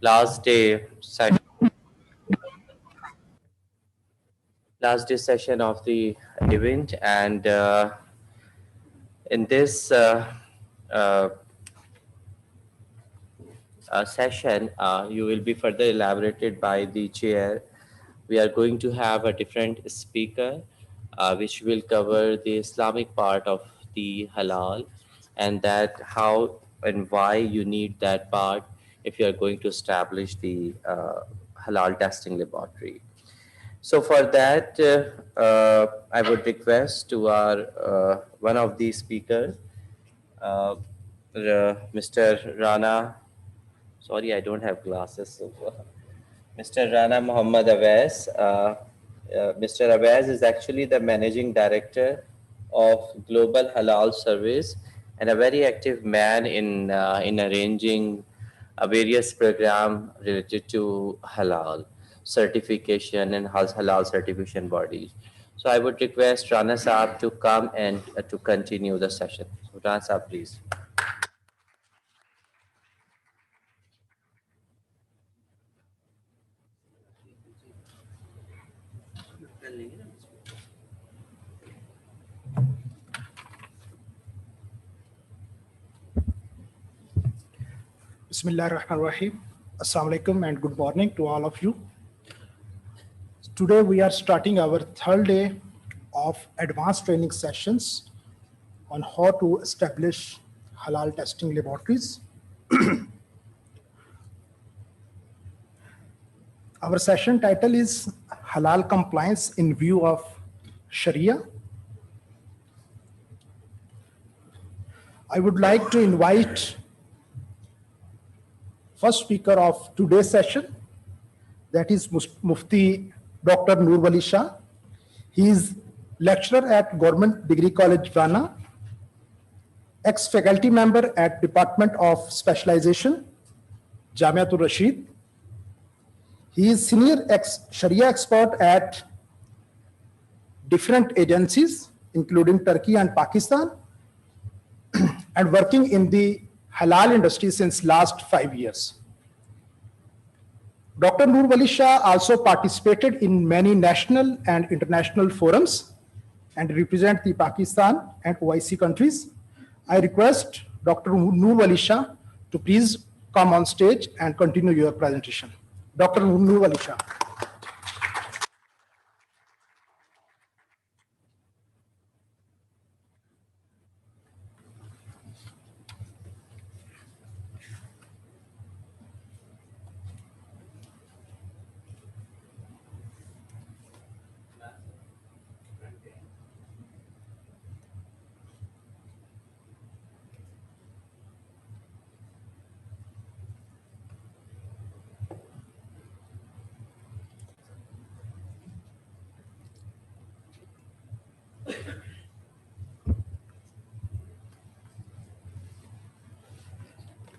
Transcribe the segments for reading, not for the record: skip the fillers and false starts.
last day session, of the event, and in this uh, session, you will be further elaborated by the chair. We are going to have a different speaker, which will cover the Islamic part of the halal, and that how and why you need that part if you are going to establish the halal testing laboratory. So for that, I would request to our one of the speakers, uh, Mr. Rana. Sorry, I don't have glasses. So, Mr. Rana Muhammad Awais. Mr. Awais is actually the managing director of Global Halal Service and a very active man in arranging various program related to halal certification and halal certification bodies. So I would request Rana Saab to come and to continue the session. So Rana Saab, please. Bismillah ar-Rahman ar-Rahim. Assalamu alaikum and good morning to all of you. Today we are starting our third day of advanced training sessions on how to establish halal testing laboratories. Our session title is Halal Compliance in View of Sharia. I would like to invite first speaker of today's session, that is Mufti Dr. Noor Wali Shah. He is lecturer at Government Degree College, Ghana, ex-faculty member at Department of Specialization, Jamiatul Rashid. He is senior Sharia expert at different agencies, including Turkey and Pakistan, and working in the halal industry since last 5 years. Dr. Noor Wali Shah also participated in many national and international forums and represent the Pakistan and OIC countries. I request Dr. Noor Wali Shah to please come on stage and continue your presentation. Dr. Noor Wali Shah.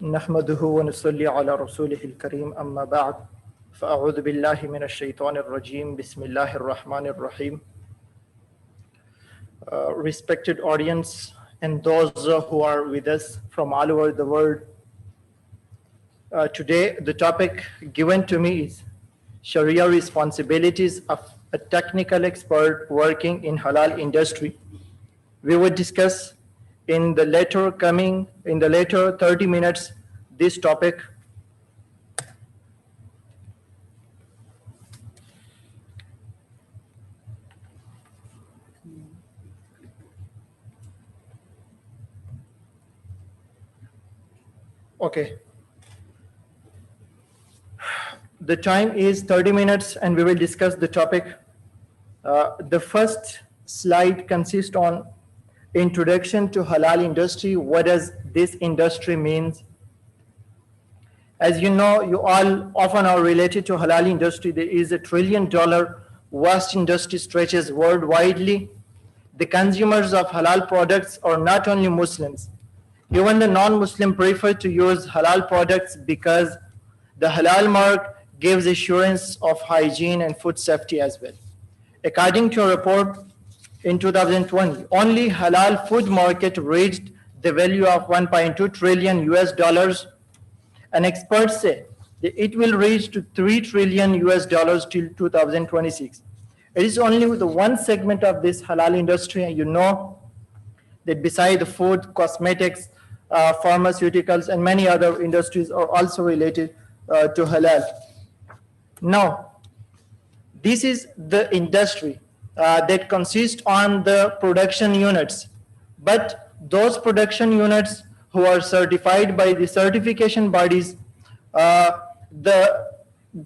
نحمده ونصلي على رسوله الكريم أما بعد فأعوذ بالله من الشيطان الرجيم بسم الله الرحمن الرحيم. Respected audience and those who are with us from all over the world, today the topic given to me is Sharia responsibilities of a technical expert working in halal industry. We would discuss in the later 30 minutes this topic. Okay. The time is 30 minutes and we will discuss the topic. The first slide consists on introduction to halal industry. What does this industry means? As you know, you all often are related to halal industry. There is $1 trillion vast industry stretches worldwide. The consumers of halal products are not only Muslims. Even the non-Muslim prefer to use halal products because the halal mark gives assurance of hygiene and food safety as well. According to a report in 2020, only halal food market reached the value of $1.2 trillion US, and experts say It will reach to 3 trillion US dollars till 2026. It is only with the one segment of this halal industry, and you know that beside the food, cosmetics, pharmaceuticals, and many other industries are also related to halal. Now, this is the industry that consists on the production units, but those production units who are certified by the certification bodies, the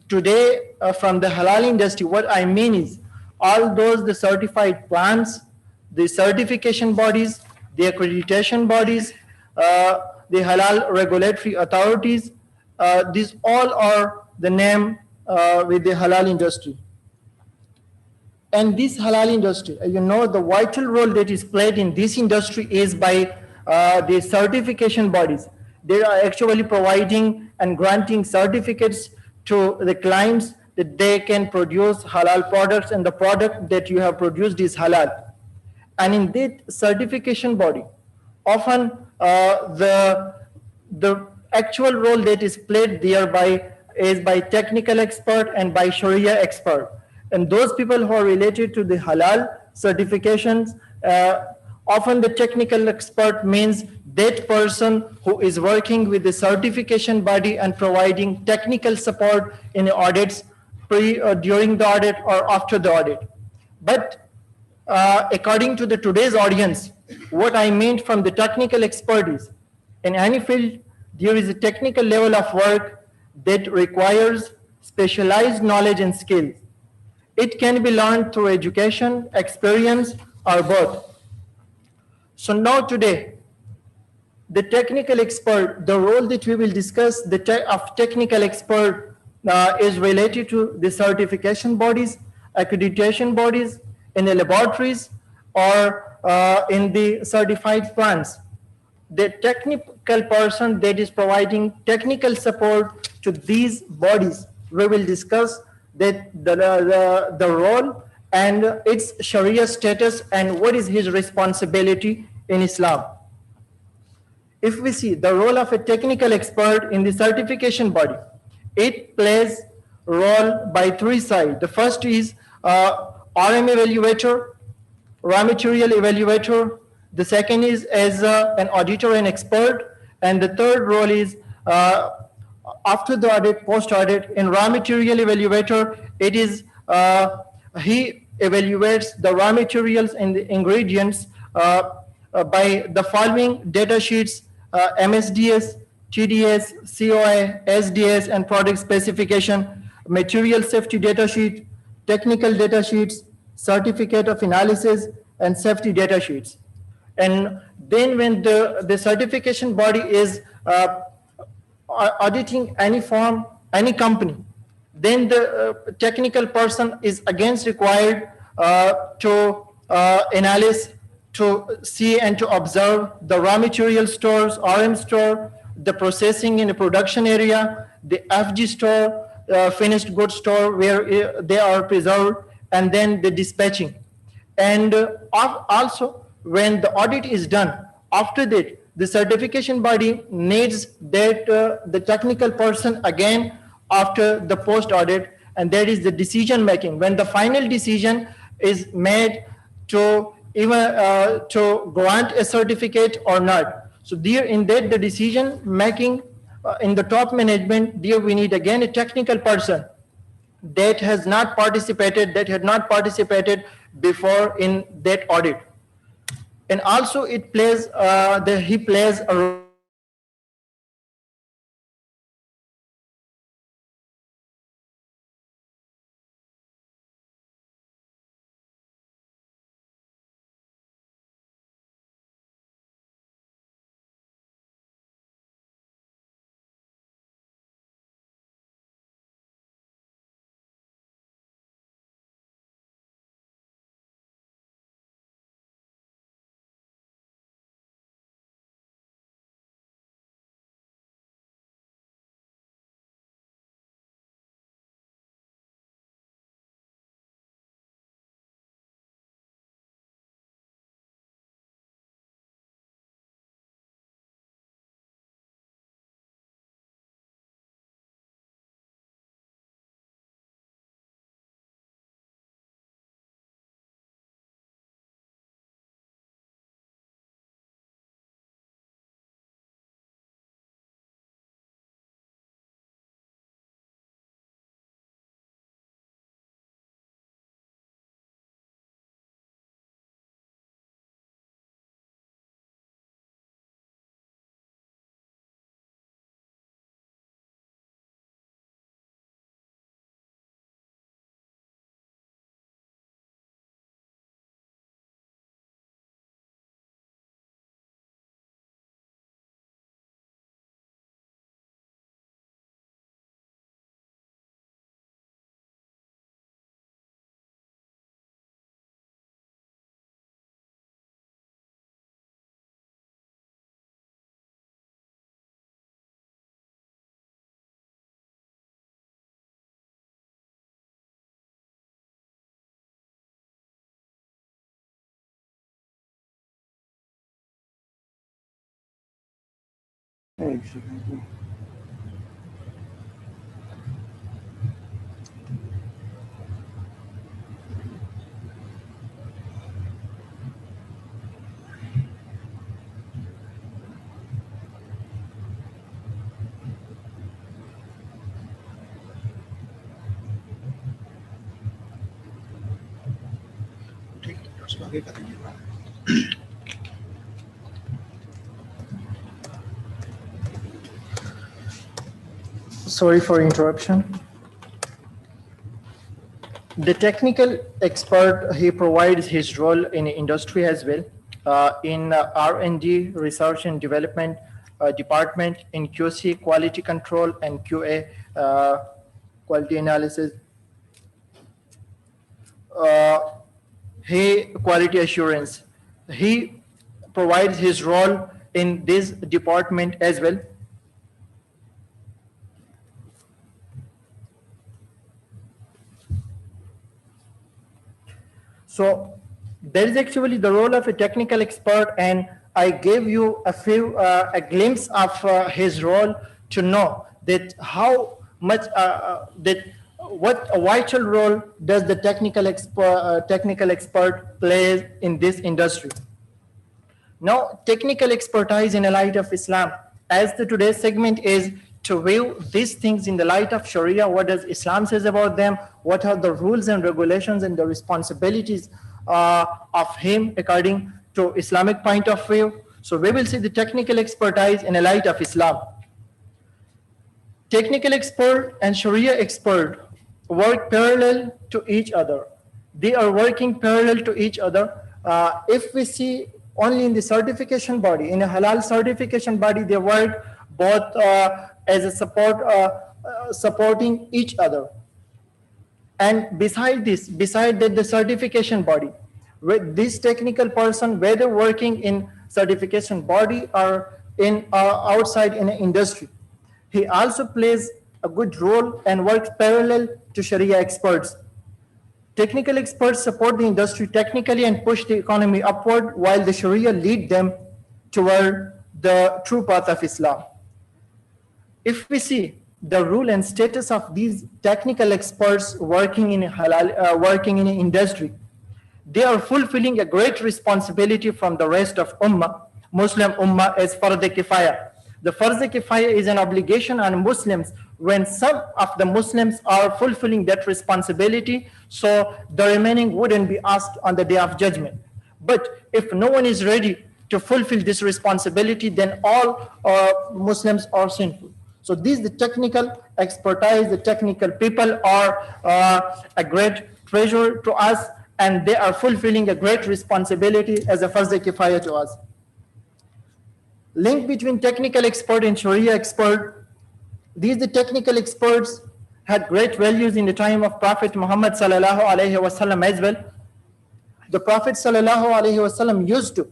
today from the halal industry, what I mean is all those the certified plants, the certification bodies, the accreditation bodies, the halal regulatory authorities, these all are the name with the halal industry. And this halal industry, you know, the vital role that is played in this industry is by the certification bodies. They are actually providing and granting certificates to the clients that they can produce halal products, and the product that you have produced is halal. And in that certification body, often the actual role that is played thereby is by technical expert and by Sharia expert. And those people who are related to the halal certifications, often the technical expert means that person who is working with the certification body and providing technical support in the audits, during the audit or after the audit. But according to the today's audience, what I meant from the technical expertise, in any field, there is a technical level of work that requires specialized knowledge and skills. It can be learned through education, experience, or both. So now today, the technical expert, the role that we will discuss of technical expert is related to the certification bodies, accreditation bodies, in the laboratories, or in the certified plants. The technical person that is providing technical support to these bodies, we will discuss that the role and its Sharia status and what is his responsibility in Islam. If we see the role of a technical expert in the certification body, it plays role by three sides. The first is RM evaluator, raw material evaluator. The second is as an auditor and expert. And the third role is after the audit, post-audit. In raw material evaluator, it is he evaluates the raw materials and the ingredients by the following data sheets: MSDS, TDS, COI, SDS, and product specification, material safety data sheet, technical data sheets, certificate of analysis, and safety data sheets. And then when the certification body is auditing any firm, any company, then the technical person is again required to analyze, to see and to observe the raw material stores, RM store, the processing in the production area, the FG store, finished goods store where they are preserved, and then the dispatching. And also when the audit is done, after that, the certification body needs that the technical person again after the post audit, and that is the decision making, when the final decision is made to even to grant a certificate or not. So there in that the decision making in the top management, there we need again a technical person that has not participated, that had not participated before in that audit. And also it plays he plays a role Sorry for interruption. The technical expert, he provides his role in industry as well, in R&D, research and development department, in QC, quality control, and QA, quality analysis. He quality assurance. He provides his role in this department as well. So that is actually the role of a technical expert, and I gave you a glimpse of his role to know that how much that what a vital role does the technical expert play in this industry. Now, technical expertise in the light of Islam, as the today's segment is to view these things in the light of Sharia. What does Islam says about them? What are the rules and regulations and the responsibilities of him according to Islamic point of view? So we will see the technical expertise in the light of Islam. Technical expert and Sharia expert work parallel to each other. They are working parallel to each other. If we see only in the certification body, in a halal certification body, they work both as a supporting each other. And beside that, the certification body, with this technical person, whether working in certification body or in outside in an industry, he also plays a good role and works parallel to Sharia experts. Technical experts support the industry technically and push the economy upward, while the Sharia lead them toward the true path of Islam. If we see the rule and status of these technical experts working in halal, working in an industry, they are fulfilling a great responsibility from the rest of Muslim Ummah as Fard Kifaya. The Fard Kifaya is an obligation on Muslims when some of the Muslims are fulfilling that responsibility, so the remaining wouldn't be asked on the day of judgment. But if no one is ready to fulfill this responsibility, then all Muslims are sinful. So these, the technical expertise, the technical people are a great treasure to us, and they are fulfilling a great responsibility as a Fard Kifaya to us. Link between technical expert and Sharia expert. These, the technical experts, had great values in the time of Prophet Muhammad sallallahu alaihi wasallam as well. The Prophet sallallahu alaihi wasallam used to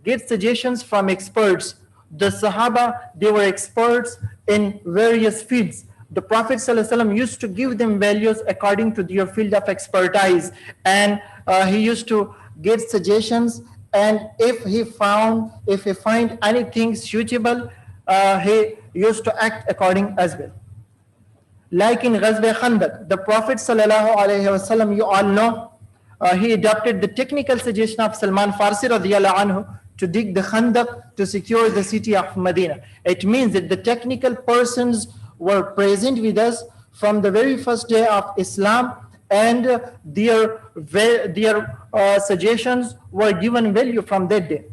get suggestions from experts. The Sahaba, they were experts in various fields. The Prophet sallallahu alaihi wasallam used to give them values according to their field of expertise, and he used to get suggestions. And if he find anything suitable, he used to act according as well. Like in Ghazwa Khandaq, the Prophet sallallahu alaihi wasallam, you all know, he adopted the technical suggestion of Salman Farsi radiyallahu anhu to dig the Khandaq to secure the city of Medina. It means that the technical persons were present with us from the very first day of Islam, and their suggestions were given value from that day.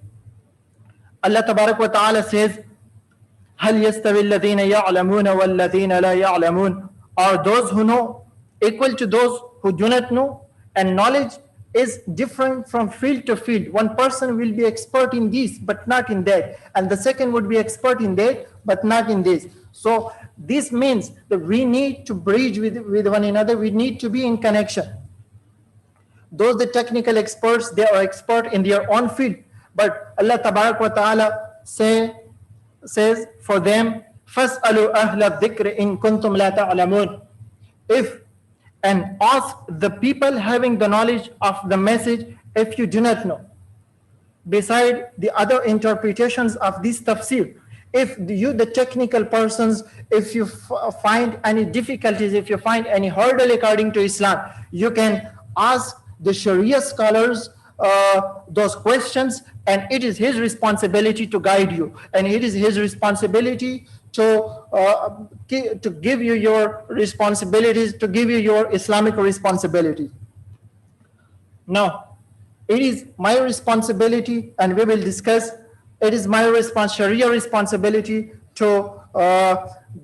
Allah Tabarak wa Ta'ala says, هل يستوي الذين يعلمون والذين لا يعلمون? Are those who know equal to those who do not know? And knowledge is different from field to field. One person will be expert in this but not in that, and the second would be expert in that but not in this. So this means that we need to bridge with one another. We need to be in connection. Those the technical experts, they are expert in their own field, but Allah Tabarak wa Ta'ala says for them, فَاسْأَلُوا أَهْلَ الذِّكْرِ إِن كُنْتُمْ لَا تَعْلَمُونَ. And ask the people having the knowledge of the message if you do not know. Beside the other interpretations of this tafsir, If you, the technical persons, if you find any difficulties, if you find any hurdle according to Islam, you can ask the Sharia scholars those questions, and it is his responsibility to guide you, and it is his responsibility to give you your responsibilities, to give you your Islamic responsibilities. Now, it is my responsibility, and we will discuss, it is my Sharia responsibility to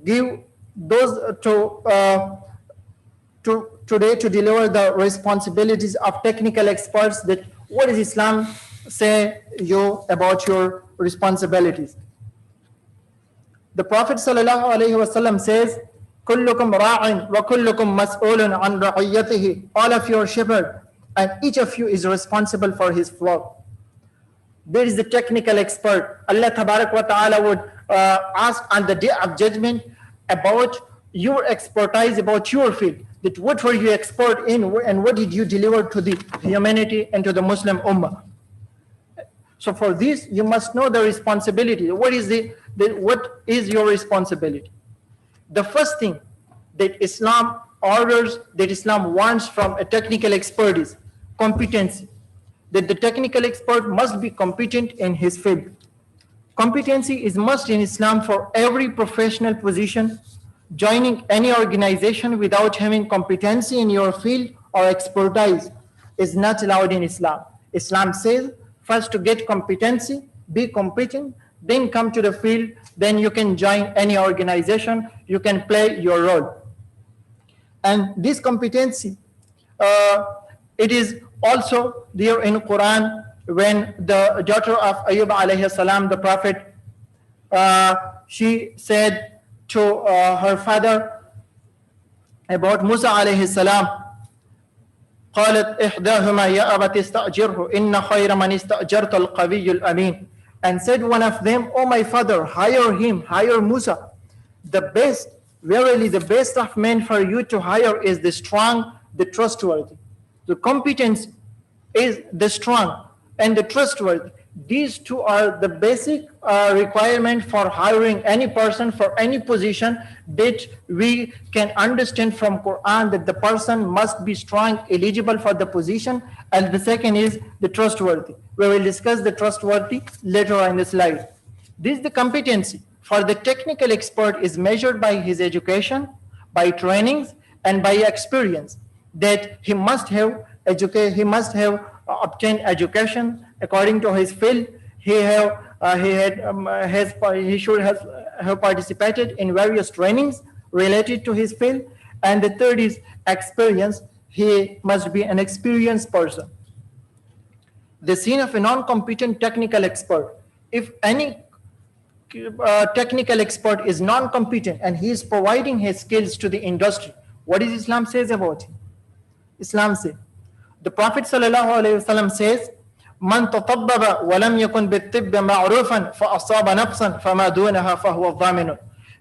give those, to today to deliver the responsibilities of technical experts, that what does Islam say you about your responsibilities. The Prophet ﷺ says, كلكم راع وكلكم مسؤول عن رعيته. All of you are shepherd, and each of you is responsible for his flock. There is the technical expert. Allah Tabarak wa Ta'ala would ask on the day of judgment about your expertise, about your field. That what were you expert in, and what did you deliver to the humanity and to the Muslim Ummah? So for this, you must know the responsibility. What is what is your responsibility? The first thing that Islam orders, that Islam wants from a technical expert is competency. That the technical expert must be competent in his field. Competency is must in Islam for every professional position. Joining any organization without having competency in your field or expertise is not allowed in Islam. Islam says first to get competency, be competent, then come to the field, then you can join any organization, you can play your role. And this competency, it is also there in Quran when the daughter of Ayyub alayhi salam, the Prophet, she said to her father about Musa alayhi salam, قالت إحداهما يا أبت استأجره إن خير من استأجرت القوي الأمين. And said one of them, oh my father, hire him, hire Musa. The best, verily the best of men for you to hire is the strong, the trustworthy. The competence is the strong and the trustworthy. These two are the basic requirement for hiring any person for any position that we can understand from Quran, that the person must be strong, eligible for the position. And the second is the trustworthy. We will discuss the trustworthy later on in the slide. This is the competency. For the technical expert is measured by his education, by trainings, and by experience. That he must have obtained education according to his field. He should have participated in various trainings related to his field. And the third is experience. He must be an experienced person. The scene of a non-competent technical expert. If any technical expert is non-competent and he is providing his skills to the industry, what does Islam says about him? Islam says, the Prophet ﷺ says, من تطبب ولم يكن بالطب معروفا فأصاب نفسا فما دونها فهو الضامن.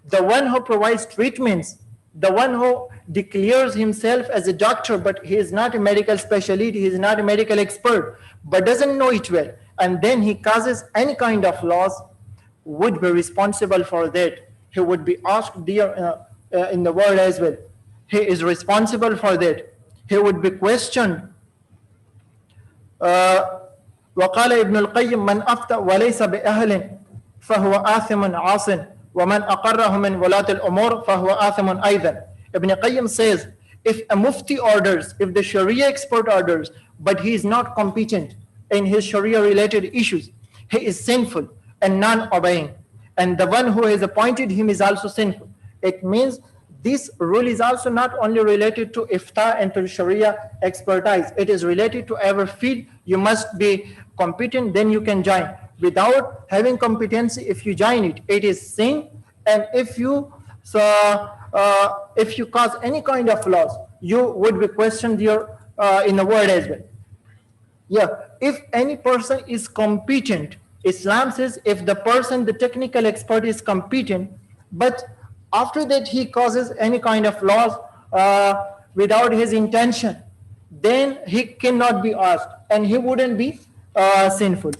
The one who provides treatments, the one who declares himself as a doctor, but he is not a medical specialist, he is not a medical expert, but doesn't know it well, and then he causes any kind of loss, would be responsible for that. He would be asked there in the world as well. He is responsible for that. He would be questioned. وقال ابن القيم من أفتى وليس بأهل فهو آثم عاصٍ ومن أقره من ولاة الأمور فهو آثم أيضا. Ibn Qayyim says, if a mufti orders, if the Sharia expert orders, but he is not competent in his Sharia related issues, he is sinful and non-obeying. And the one who has appointed him is also sinful. It means this rule is also not only related to ifta and to Sharia expertise. It is related to every field. You must be competent, then you can join. Without having competency, if you join it, it is sin. And if you cause any kind of loss, you would be questioned here in the world as well. Yeah, if any person is competent, Islam says if the person, the technical expert is competent, but after that he causes any kind of loss without his intention, then he cannot be asked and he wouldn't be sinful.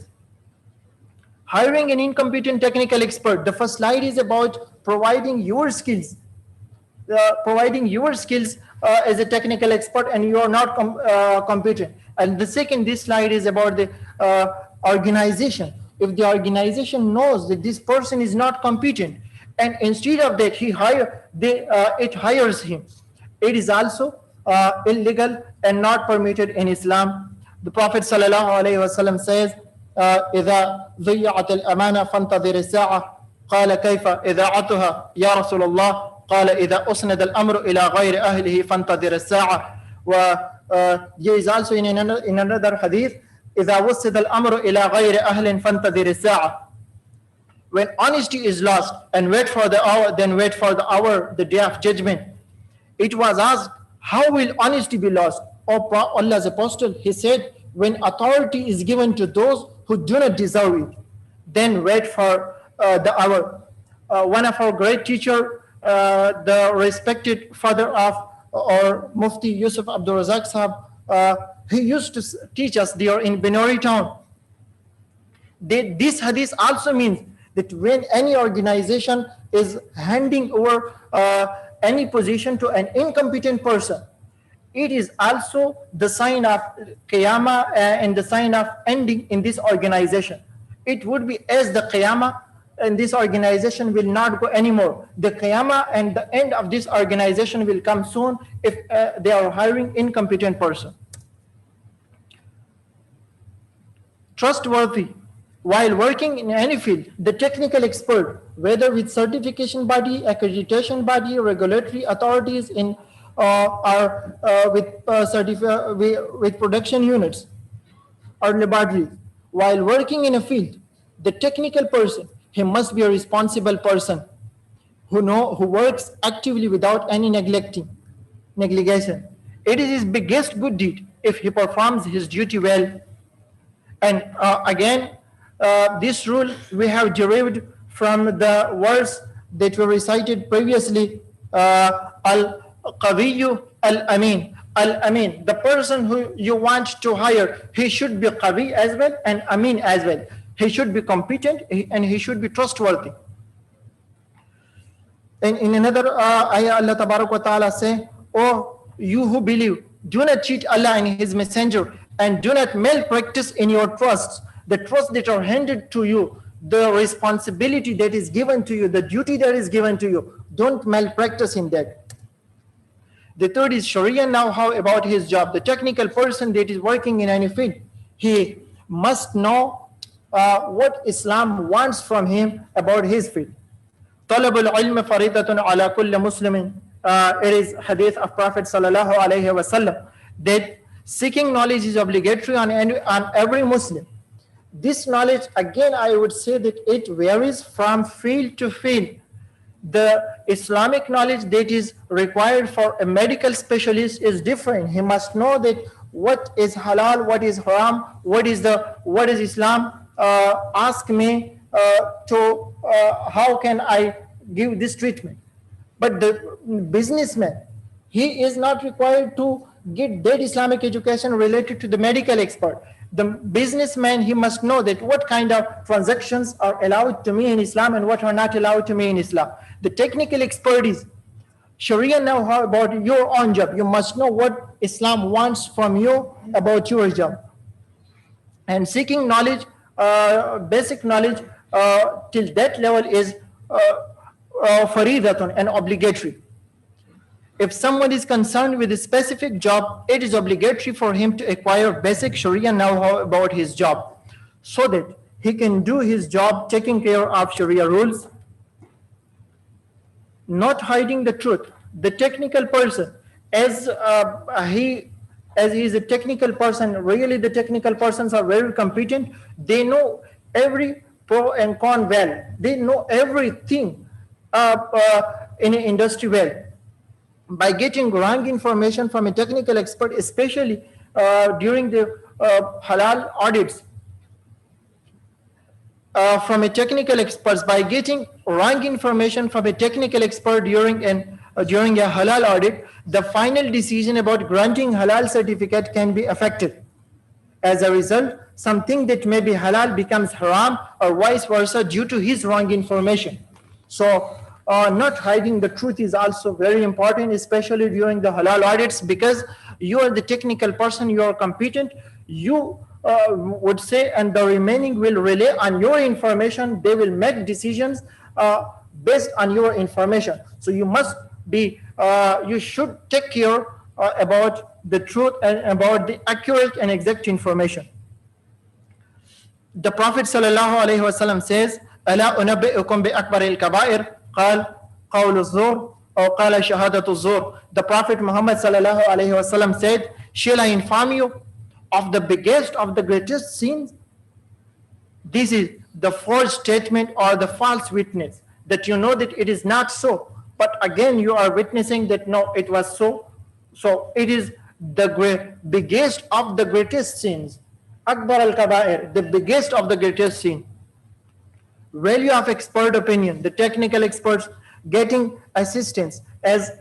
Hiring an incompetent technical expert. The first slide is about providing your skills. As a technical expert, and you are not competent. And the second, this slide is about the organization. If the organization knows that this person is not competent, and instead of that it hires him, it is also illegal and not permitted in Islam. The Prophet ﷺ says, إذا ضيعت الأمانة فانتظر الساعة قال كيف إذاعتها يا رسول الله قال إذا أسند الأمر إلى غير أهله فانتظر الساعة. There is also in another hadith, إذا وسد الأمر إلى غير أهل فانتظر الساعة. When honesty is lost, and wait for the hour, then wait for the hour, the day of judgment. It was asked, how will honesty be lost? O Allah's apostle, he said, when authority is given to those who do not deserve it, then wait for the hour. One of our great teacher, the respected father of or Mufti Yusuf Abdul Razak Sahab, he used to teach us there in Benori town. This hadith also means that when any organization is handing over any position to an incompetent person, it is also the sign of Qiyamah and the sign of ending in this organization. It would be as the Qiyamah, and this organization will not go anymore. The Qiyamah and the end of this organization will come soon if they are hiring incompetent person. Trustworthy. While working in any field, the technical expert, whether with certification body, accreditation body, regulatory authorities in or with production units or laboratories, while working in a field, the technical person, he must be a responsible person who works actively without any negligence. It is his biggest good deed if he performs his duty well. And again, this rule we have derived from the words that were recited previously. Al-Qawiyyu Al-Amin. Al-Amin, the person who you want to hire, he should be Qawi as well and Amin as well. He should be competent and he should be trustworthy. In another ayah, Allah Tabarak wa Ta'ala say, "Oh, you who believe, do not cheat Allah and His Messenger, and do not malpractice in your trusts, the trusts that are handed to you, the responsibility that is given to you, the duty that is given to you. Don't malpractice in that." The third is Sharia know-how about his job. The technical person that is working in any field, he must know what Islam wants from him about his field. طلب العلم فريضة على كل مسلم. It is hadith of Prophet sallallahu alaihi wasallam that seeking knowledge is obligatory on every Muslim. This knowledge, again, I would say that it varies from field to field. The Islamic knowledge that is required for a medical specialist is different. He must know that what is halal, what is haram, what is Islam. Ask me how can I give this treatment. But the businessman, he is not required to get that Islamic education related to the medical expert. The businessman, he must know that what kind of transactions are allowed to me in Islam and what are not allowed to me in Islam. The technical expertise, Sharia know-how about your own job. You must know what Islam wants from you about your job. And seeking knowledge, basic knowledge till that level is faridatun and obligatory. If someone is concerned with a specific job, it is obligatory for him to acquire basic Sharia know-how about his job so that he can do his job taking care of Sharia rules. Not hiding the truth. The technical person, as he is a technical person, really the technical persons are very competent. They know every pro and con well. They know everything in an industry well. By getting wrong information from a technical expert, especially during the halal audits, from a technical expert, by getting wrong information from a technical expert during a halal audit, the final decision about granting halal certificate can be affected. As a result, something that may be halal becomes haram, or vice versa due to his wrong information. So not hiding the truth is also very important, especially during the halal audits, because you are the technical person, you are competent, you would say, and the remaining will rely on your information. They will make decisions based on your information. So you must be, you should take care about the truth and about the accurate and exact information. The Prophet sallallahu alaihi wasallam says, "Ala unabbi'ukum bi akbaril kaba'ir?" قال قول الزور أو قال شهادة الزور. The Prophet Muhammad sallallahu alaihi wasallam said, "Shall I inform you of the biggest of the greatest sins?" This is the false statement or the false witness, that you know that it is not so, but again you are witnessing that no, it was so. So it is the biggest of the greatest sins. Akbar al-Kaba'ir, the biggest of the greatest sin. Value of expert opinion, the technical experts getting assistance as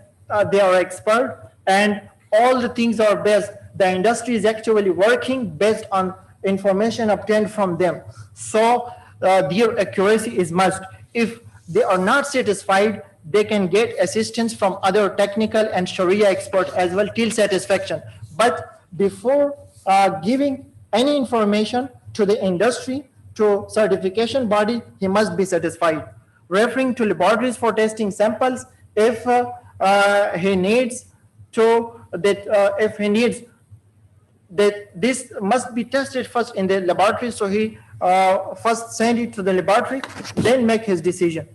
they are expert, and all the things are based, the industry is actually working based on information obtained from them. So their accuracy is must. If they are not satisfied, they can get assistance from other technical and Sharia experts as well till satisfaction. But before giving any information to the industry, to certification body, he must be satisfied. Referring to laboratories for testing samples, if he needs to if he needs that this must be tested first in the laboratory, so he first send it to the laboratory, then make his decision.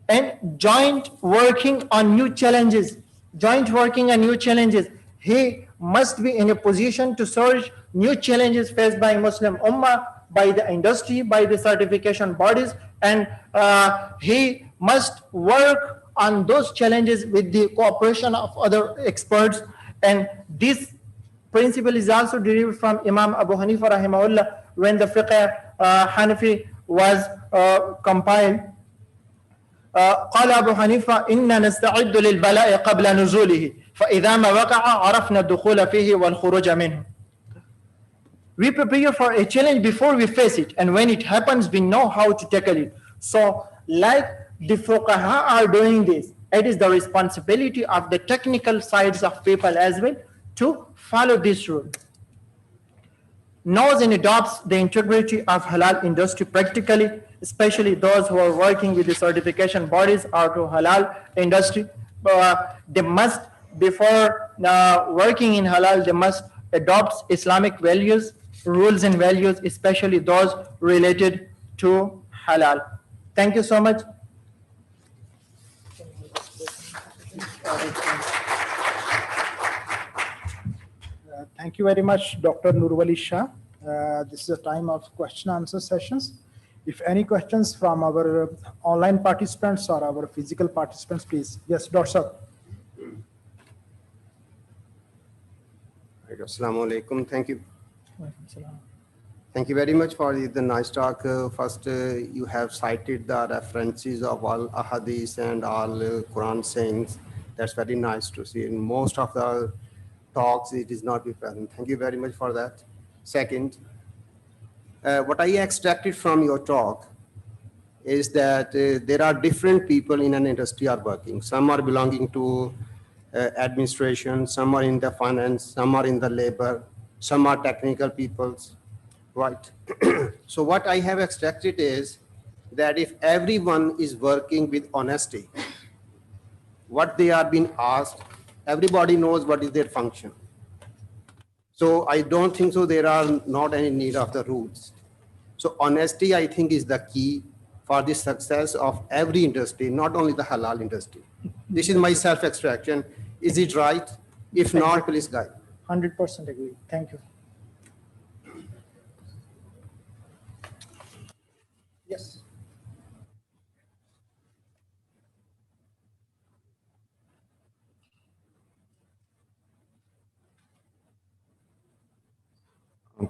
And joint working on new challenges. He must be in a position to search new challenges faced by Muslim Ummah, by the industry, by the certification bodies, and he must work on those challenges with the cooperation of other experts. And this principle is also derived from Imam Abu Hanifa rahimahullah when the fiqh Hanafi was compiled. قال أبو حنيفة إنا نستعد للبلاء قبل نزوله فإذا ما وقع عرفنا الدخول فيه والخروج منه. We prepare for a challenge before we face it, and when it happens, we know how to tackle it. So, like the fuqaha are doing this, it is the responsibility of the technical sides of people as well to follow this rule. Knows and adopts the integrity of halal industry practically, especially those who are working with the certification bodies or to halal industry. They must, before working in halal, they must adopt Islamic values, rules and values, especially those related to halal. Thank you so much. Thank you very much, Dr. Nurwali Shah. This is a time of question answer sessions. If any questions from our online participants or our physical participants, please. Yes, Dr. Sir. Assalamu alaikum. Thank you. Thank you very much for the nice talk. First, you have cited the references of all ahadith and all Quran sayings. That's very nice to see. In most of the talks, it is not be present. Thank you very much for that. Second, what I extracted from your talk is that there are different people in an industry are working. Some are belonging to administration, some are in the finance, some are in the labor, some are technical peoples, right? So what I have extracted is that if everyone is working with honesty, what they are being asked, everybody knows what is their function. So I don't think so there are not any need of the rules. So honesty, I think, is the key for the success of every industry, not only the halal industry. This is my self-extraction. Is it right? If not, please guide. 100% agree. Thank you. Yes.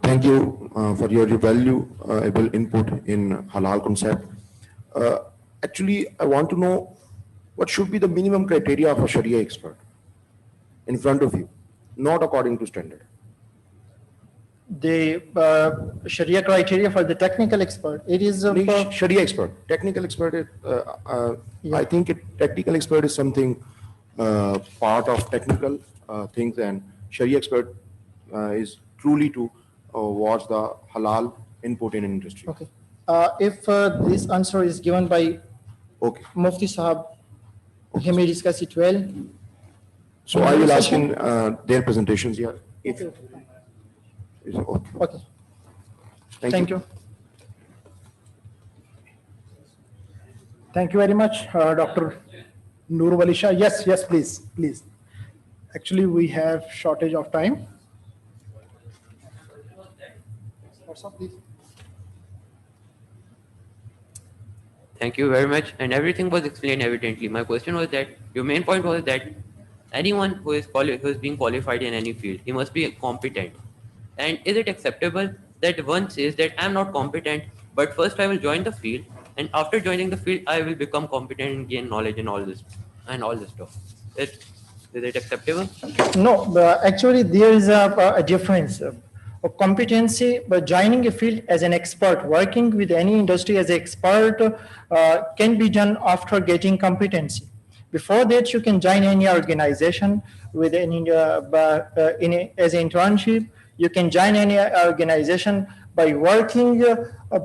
Thank you for your valuable input in halal concept. Actually, I want to know what should be the minimum criteria of a Sharia expert in front of you, not according to standard. the Sharia criteria for the technical expert. It is Sharia expert, technical expert. Yeah. I think technical expert is something part of technical things, and Sharia expert is truly to watch the halal input in industry. okay. If this answer is given by Okay. Mufti Sahab, he may discuss it well. So I will ask in their presentations here. If Okay. is okay. Okay. Thank you. Thank you very much, Dr. Noor Walisha. Yes, yes, please, please. Actually, we have shortage of time. What's up, please? Thank you very much. And everything was explained evidently. My question was that your main point was that anyone who is being qualified in any field, he must be competent. And is it acceptable that one says that I'm not competent, but first I will join the field, and after joining the field, I will become competent and gain knowledge and all this stuff? Is it acceptable? No, actually there is a difference. Of competency, but joining a field as an expert, working with any industry as an expert can be done after getting competency. Before that, you can join any organization with any as an internship. You can join any organization by working,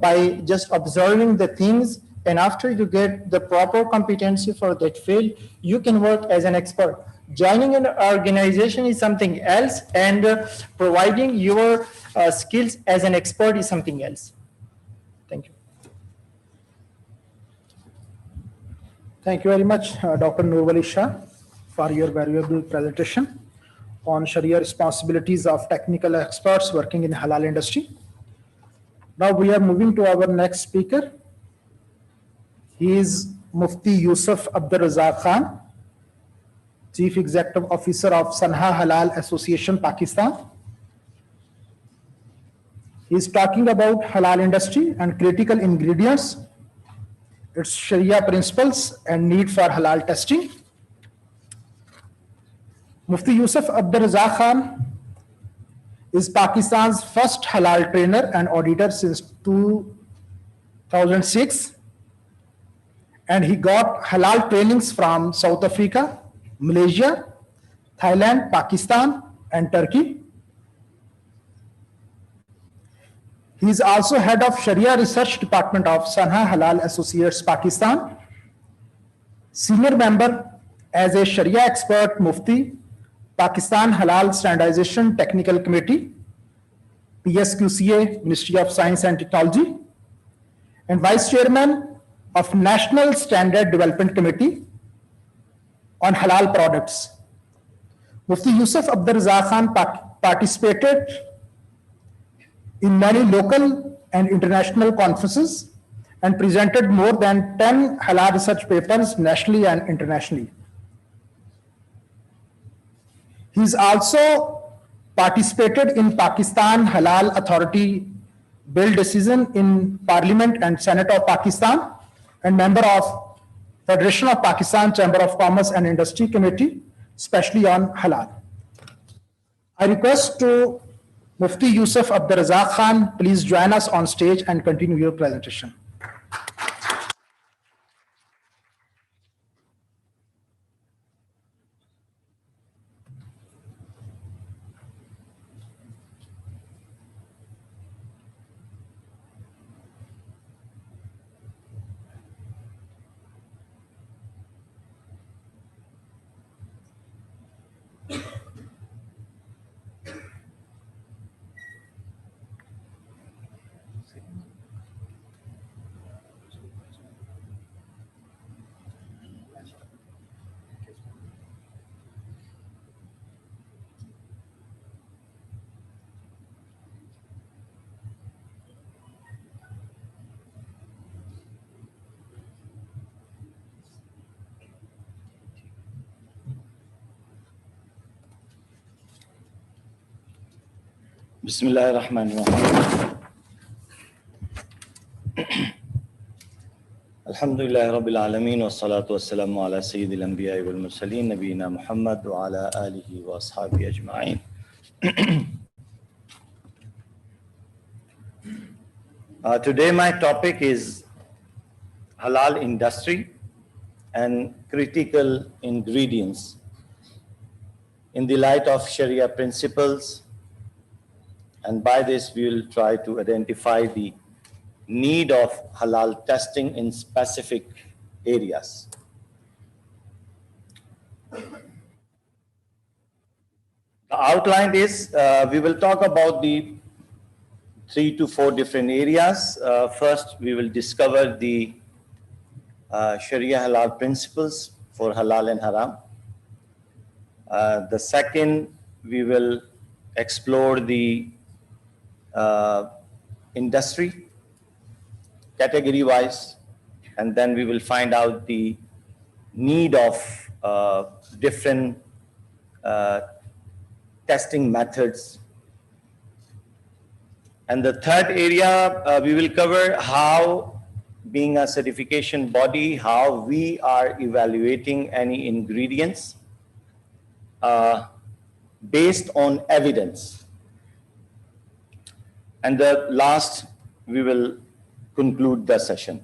by just observing the things, and after you get the proper competency for that field, you can work as an expert. Joining an organization is something else, and providing your skills as an expert is something else. Thank you. Thank you very much, Dr. Noor Walisha, for your valuable presentation on Sharia responsibilities of technical experts working in halal industry. Now we are moving to our next speaker. He is Mufti Yusuf Abdur Razak Khan, Chief Executive Officer of Sanha Halal Association, Pakistan. He is talking about halal industry and critical ingredients, its Sharia principles and need for halal testing. Mufti Yusuf Abdur Razak Khan is Pakistan's first halal trainer and auditor since 2006. And he got halal trainings from South Africa, Malaysia, Thailand, Pakistan, and Turkey. He is also head of Sharia Research Department of Sanha Halal Associates, Pakistan. Senior member as a Sharia expert, Mufti, Pakistan Halal Standardization Technical Committee, PSQCA, Ministry of Science and Technology, and Vice Chairman of National Standard Development Committee on Halal Products. Mufti Yusuf Abdur Razak Khan participated in many local and international conferences and presented more than 10 halal research papers nationally and internationally. He's also participated in Pakistan Halal Authority bill decision in Parliament and Senate of Pakistan, and member of Federation of Pakistan Chamber of Commerce and Industry Committee, especially on halal. I request to Mufti Yusuf Abdur Razak Khan, please join us on stage and continue your presentation. بسم الله الرحمن الرحيم الحمد لله رب العالمين والصلاة والسلام على سيد الأنبياء والمرسلين نبينا محمد وعلى آله وأصحابه أجمعين. Today my topic is halal industry and critical ingredients in the light of Sharia principles, and by this we will try to identify the need of halal testing in specific areas. The outline is we will talk about the 3 to 4 different areas. First, we will discover the Sharia halal principles for halal and haram. The second, we will explore the industry category wise, and then we will find out the need of different testing methods. And the third area, we will cover how, being a certification body, how we are evaluating any ingredients based on evidence. And the last, we will conclude the session.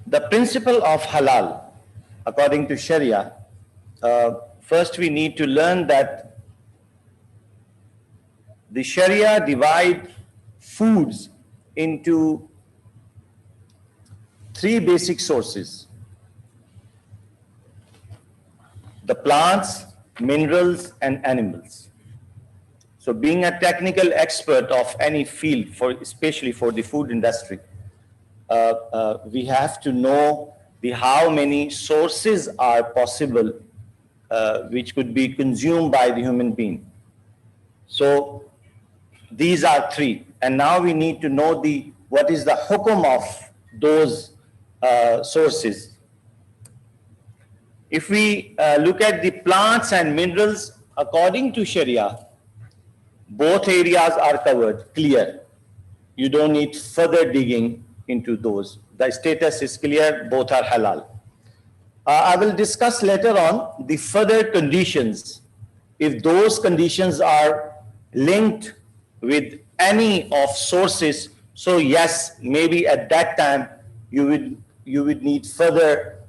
The principle of halal, according to Sharia, first we need to learn that the Sharia divide foods into 3 basic sources: the plants, minerals, and animals. So being a technical expert of any field, especially for the food industry, we have to know how many sources are possible which could be consumed by the human being. So these are 3, and now we need to know what is the hukum of those sources. If we look at the plants and minerals, according to Sharia, both areas are covered, clear. You don't need further digging into those. The status is clear, both are halal. I will discuss later on the further conditions. If those conditions are linked with any of sources, so yes, maybe at that time you would need further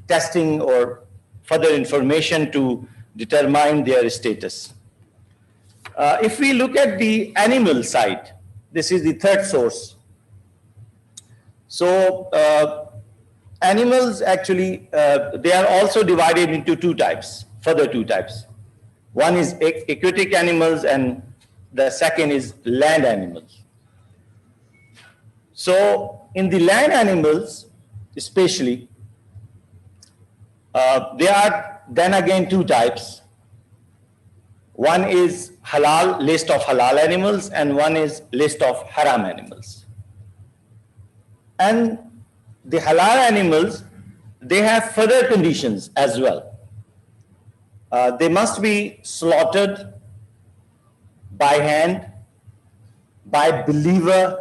testing or further information to determine their status. If we look at the animal side, this is the third source. So animals actually, they are also divided into 2 types, further 2 types. One is aquatic animals and the second is land animals. So in the land animals especially, there are then again 2 types. One is halal, list of halal animals, and one is list of haram animals. And the halal animals, they have further conditions as well. They must be slaughtered by hand, by believer,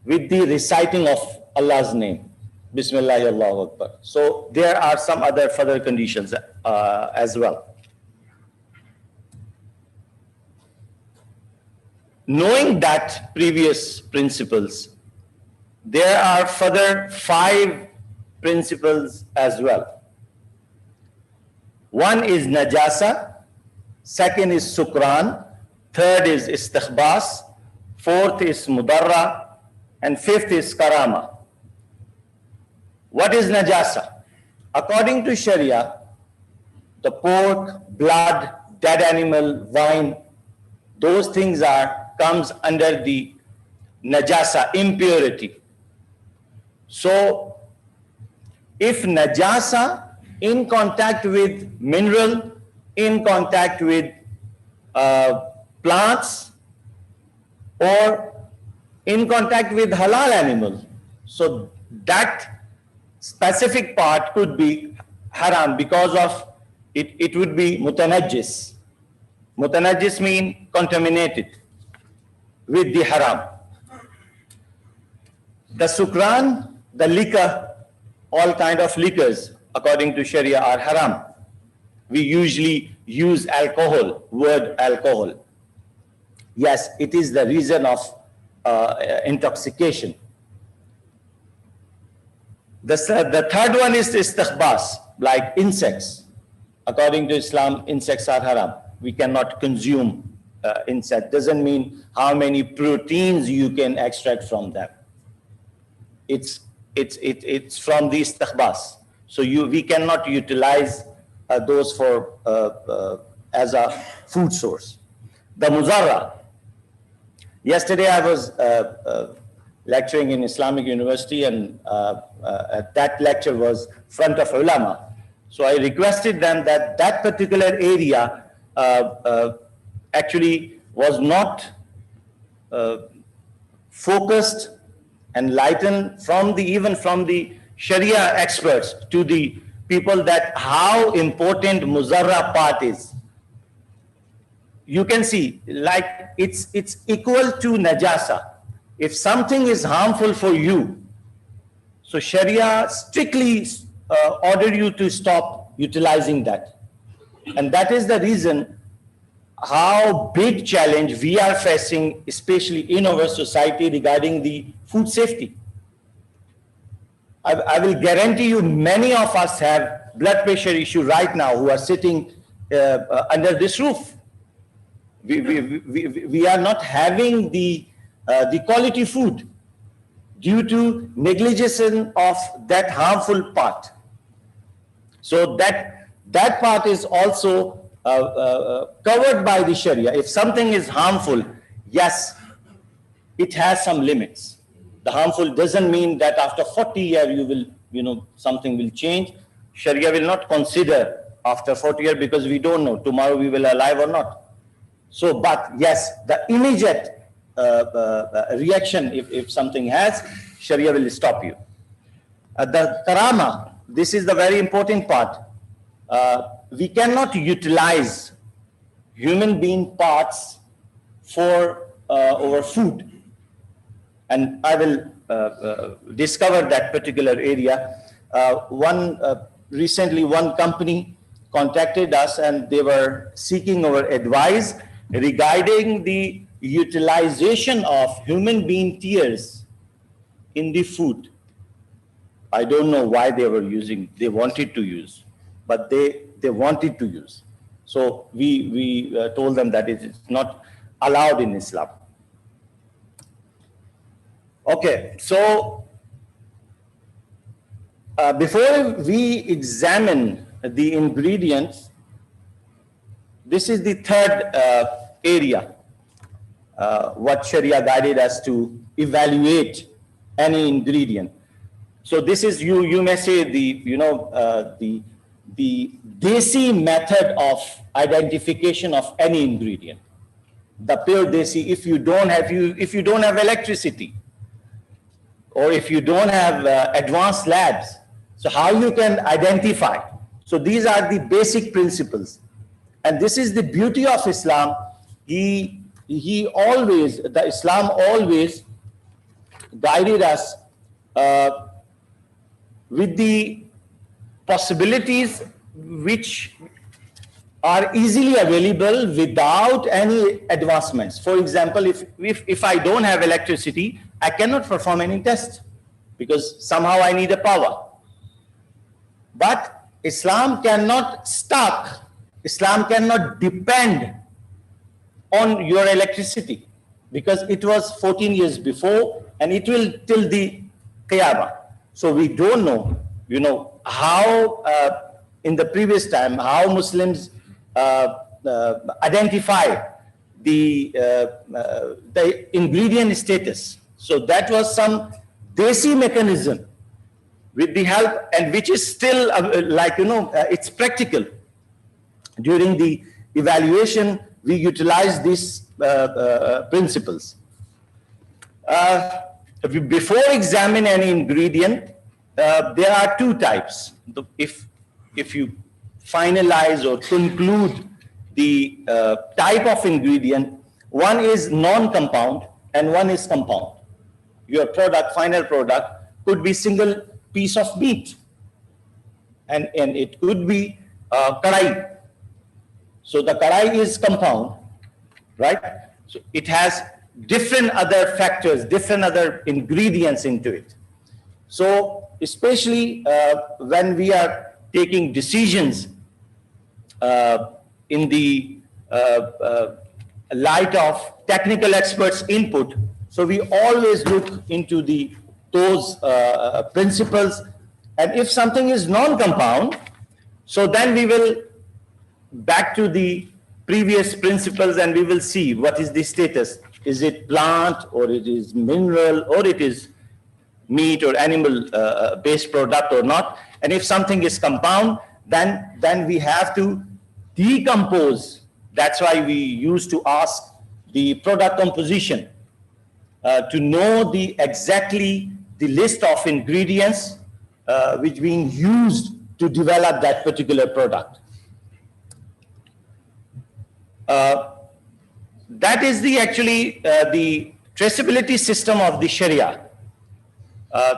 with the reciting of Allah's name. Bismillah, Allahu Akbar. So there are some other further conditions as well. Knowing that previous principles, there are further 5 principles as well. One is najasa, second is sukran, third is istikhbas, fourth is mudarra, and fifth is karama. What is najasa? According to Sharia, the pork, blood, dead animal, wine, those things comes under the najasa, impurity. So if najasa in contact with mineral, in contact with plants, or in contact with halal animal, so that specific part could be haram because of it would be mutanajjis. Mutanajjis mean contaminated with the haram. The sukran, the liquor, all kind of liquors according to Sharia are haram. We usually use alcohol, word alcohol. Yes, it is the reason of intoxication. The third one is istikhbas, like insects. According to Islam, insects are haram. We cannot consume insect. Doesn't mean how many proteins you can extract from them. It's from the istikhbas. So we cannot utilize those for as a food source. The muzarra. Yesterday I was lecturing in Islamic University, and that lecture was front of ulama. So I requested them that that particular area actually was not focused, enlightened even from the Sharia experts to the people, that how important muzarra part is. You can see, like, it's equal to najasa. If something is harmful for you, so Sharia strictly order you to stop utilizing that. And that is the reason how big challenge we are facing, especially in our society, regarding the food safety. I will guarantee you, many of us have blood pressure issue right now who are sitting under this roof. We are not having the quality food due to negligence of that harmful part. So that part is also covered by the Sharia. If something is harmful, yes, it has some limits. The harmful doesn't mean that after 40 years something will change. Sharia will not consider after 40 years, because we don't know tomorrow we will alive or not. So, but yes, the immediate reaction, if something has, Sharia will stop you. The karama, this is the very important part. We cannot utilize human being parts for our food. And I will discover that particular area. Recently, one company contacted us, and they were seeking our advice regarding the utilization of human being tears in the food. I don't know why they wanted to use, but they wanted to use. So we told them that it is not allowed in Islam. Okay, so before we examine the ingredients, this is the third area what Sharia guided us to evaluate any ingredient. So this is, you may say, the desi method of identification of any ingredient. The pure desi, if you don't have electricity, or if you don't have advanced labs, so how you can identify? So these are the basic principles. And this is the beauty of Islam. Islam always guided us with the possibilities which are easily available without any advancements. For example, if I don't have electricity, I cannot perform any test because somehow I need a power. But Islam cannot stop. Islam cannot depend on your electricity, because it was 14 years before and it will till the Qiyamah. So we don't know, how in the previous time, how Muslims identify the ingredient status. So that was some desi mechanism with the help, and which is still it's practical. During the evaluation, we utilize these principles. Before examining any ingredient, there are two types. If you finalize or conclude the type of ingredient, one is non-compound and one is compound. Your final product could be single piece of meat, and it could be kadai. So the kadai is compound, right? So it has different other factors, different other ingredients into it. So especially when we are taking decisions in the light of technical experts' input, so we always look into those principles. And if something is non-compound, so then we will back to the previous principles and we will see what is the status. Is it plant, or it is mineral, or it is meat or animal based product or not. And if something is compound, then we have to decompose. That's why we used to ask the product composition to know exactly the list of ingredients which being used to develop that particular product. That is actually the traceability system of the Sharia,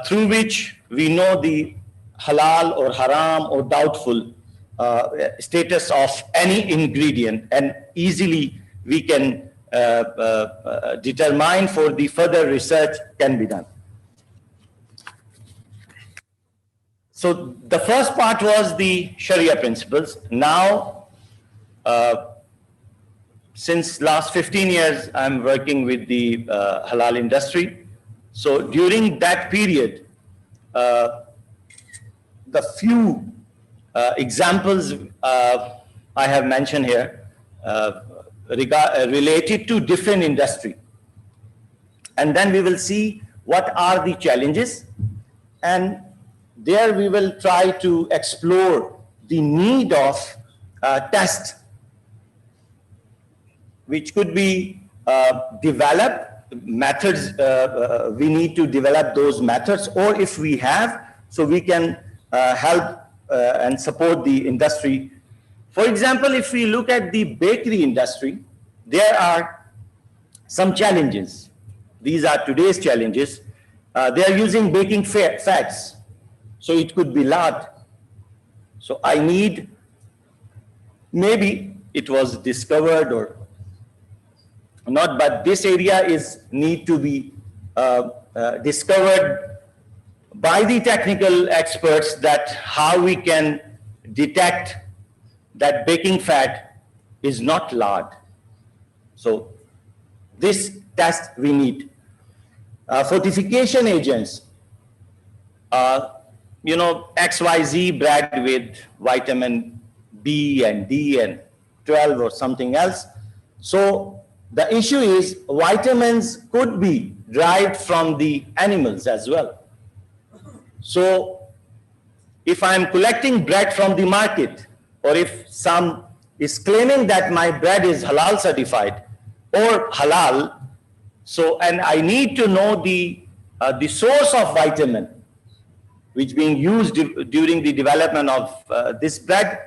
through which we know the halal or haram or doubtful status of any ingredient, and easily we can determine for the further research can be done. So the first part was the Sharia principles. Now, since last 15 years, I'm working with the halal industry. So during that period, the few examples I have mentioned here related to different industry. And then we will see what are the challenges, and there we will try to explore the need of test, which could be developed methods. We need to develop those methods, or if we have, so we can help and support the industry. For example, if we look at the bakery industry, there are some challenges. These are today's challenges. They are using baking fats, so it could be lard. So I need, maybe it was discovered or not, but this area need to be discovered by the technical experts, that how we can detect that baking fat is not lard. So this test we need. Fortification agents, XYZ bread with vitamin B and D and 12 or something else. So the issue is vitamins could be derived from the animals as well. So if I'm collecting bread from the market, or if some is claiming that my bread is halal certified or halal, so, and I need to know the source of vitamin which being used during the development of this bread,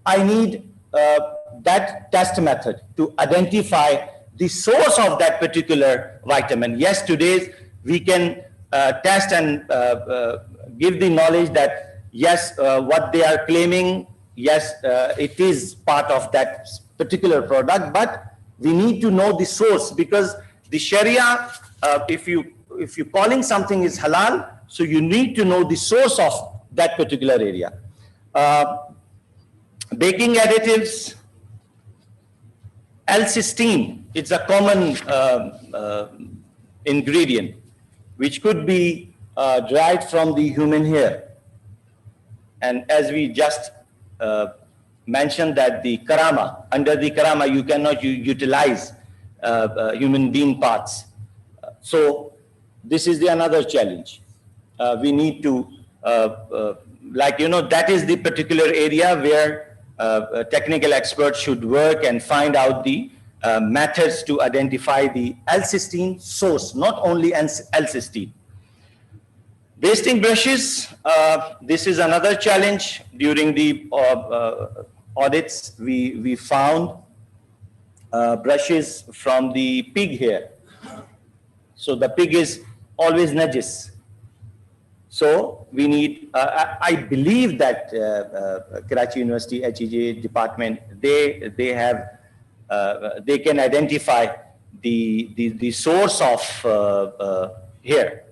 I need that test method to identify the source of that particular vitamin. Yes, today we can test and give the knowledge that yes, what they are claiming, yes, it is part of that particular product, but we need to know the source, because the Sharia, if you're calling something is halal, so you need to know the source of that particular area. Baking additives, L-cysteine, it's a common ingredient which could be derived from the human hair. And as we just mentioned, that the karama, under the karama, you cannot utilize human being parts. So this is another challenge. We need to, that is the particular area where technical experts should work and find out the methods to identify the L-cysteine source, not only L-cysteine. Basting brushes, this is another challenge. During the audits, we found brushes from the pig hair. So the pig is always najis. So we need, I believe that Karachi University HEJ department, they have, they can identify the source of here.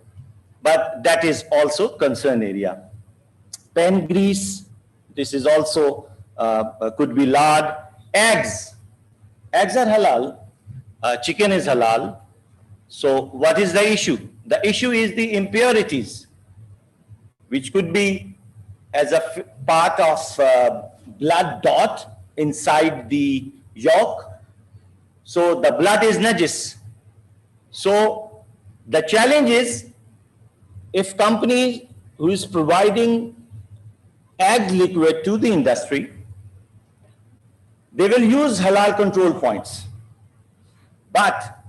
But that is also concern area. Pen grease, this is also, could be lard. Eggs, eggs are halal, chicken is halal. So what is the issue? The issue is the impurities, which could be as a part of blood dot inside the yolk. So the blood is najis. So the challenge is, if company who is providing egg liquid to the industry, they will use halal control points. But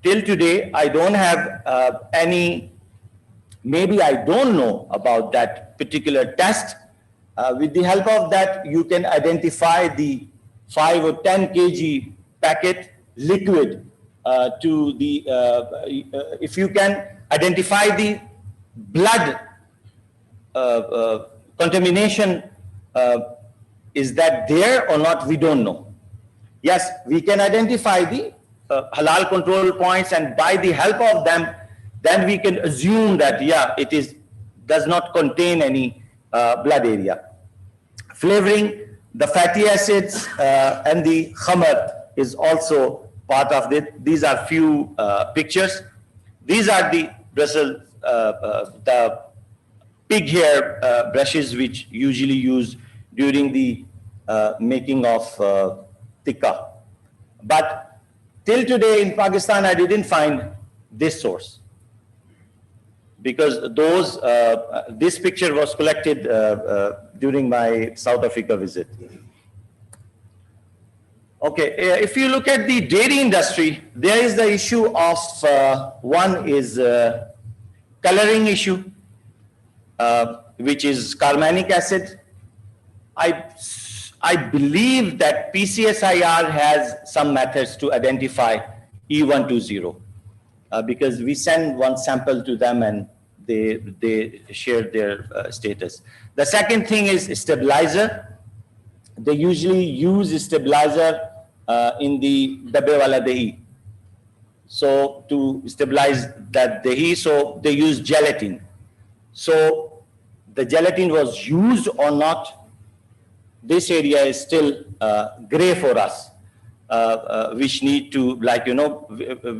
till today, I don't have any, maybe I don't know about that particular test. With the help of that, you can identify the 5 or 10 kg packet liquid to the, if you can identify the blood contamination, is that there or not, we don't know. Yes, we can identify the halal control points, and by the help of them, then we can assume that, yeah, it is, does not contain any blood area. Flavoring, the fatty acids and the khamar is also part of it. These are few pictures. These are the Brussels, the pig hair brushes which usually used during the making of tikka. But till today in Pakistan, I didn't find this source, because those, this picture was collected during my South Africa visit. Okay, if you look at the dairy industry, there is the issue of, one is coloring issue, which is carmanic acid. I believe that PCSIR has some methods to identify E120, because we send one sample to them and they share their status. The second thing is stabilizer. They usually use stabilizer in the dabbe wala dahi. So to stabilize that dahi, so they use gelatin. So the gelatin was used or not, this area is still gray for us, which need to, like, you know,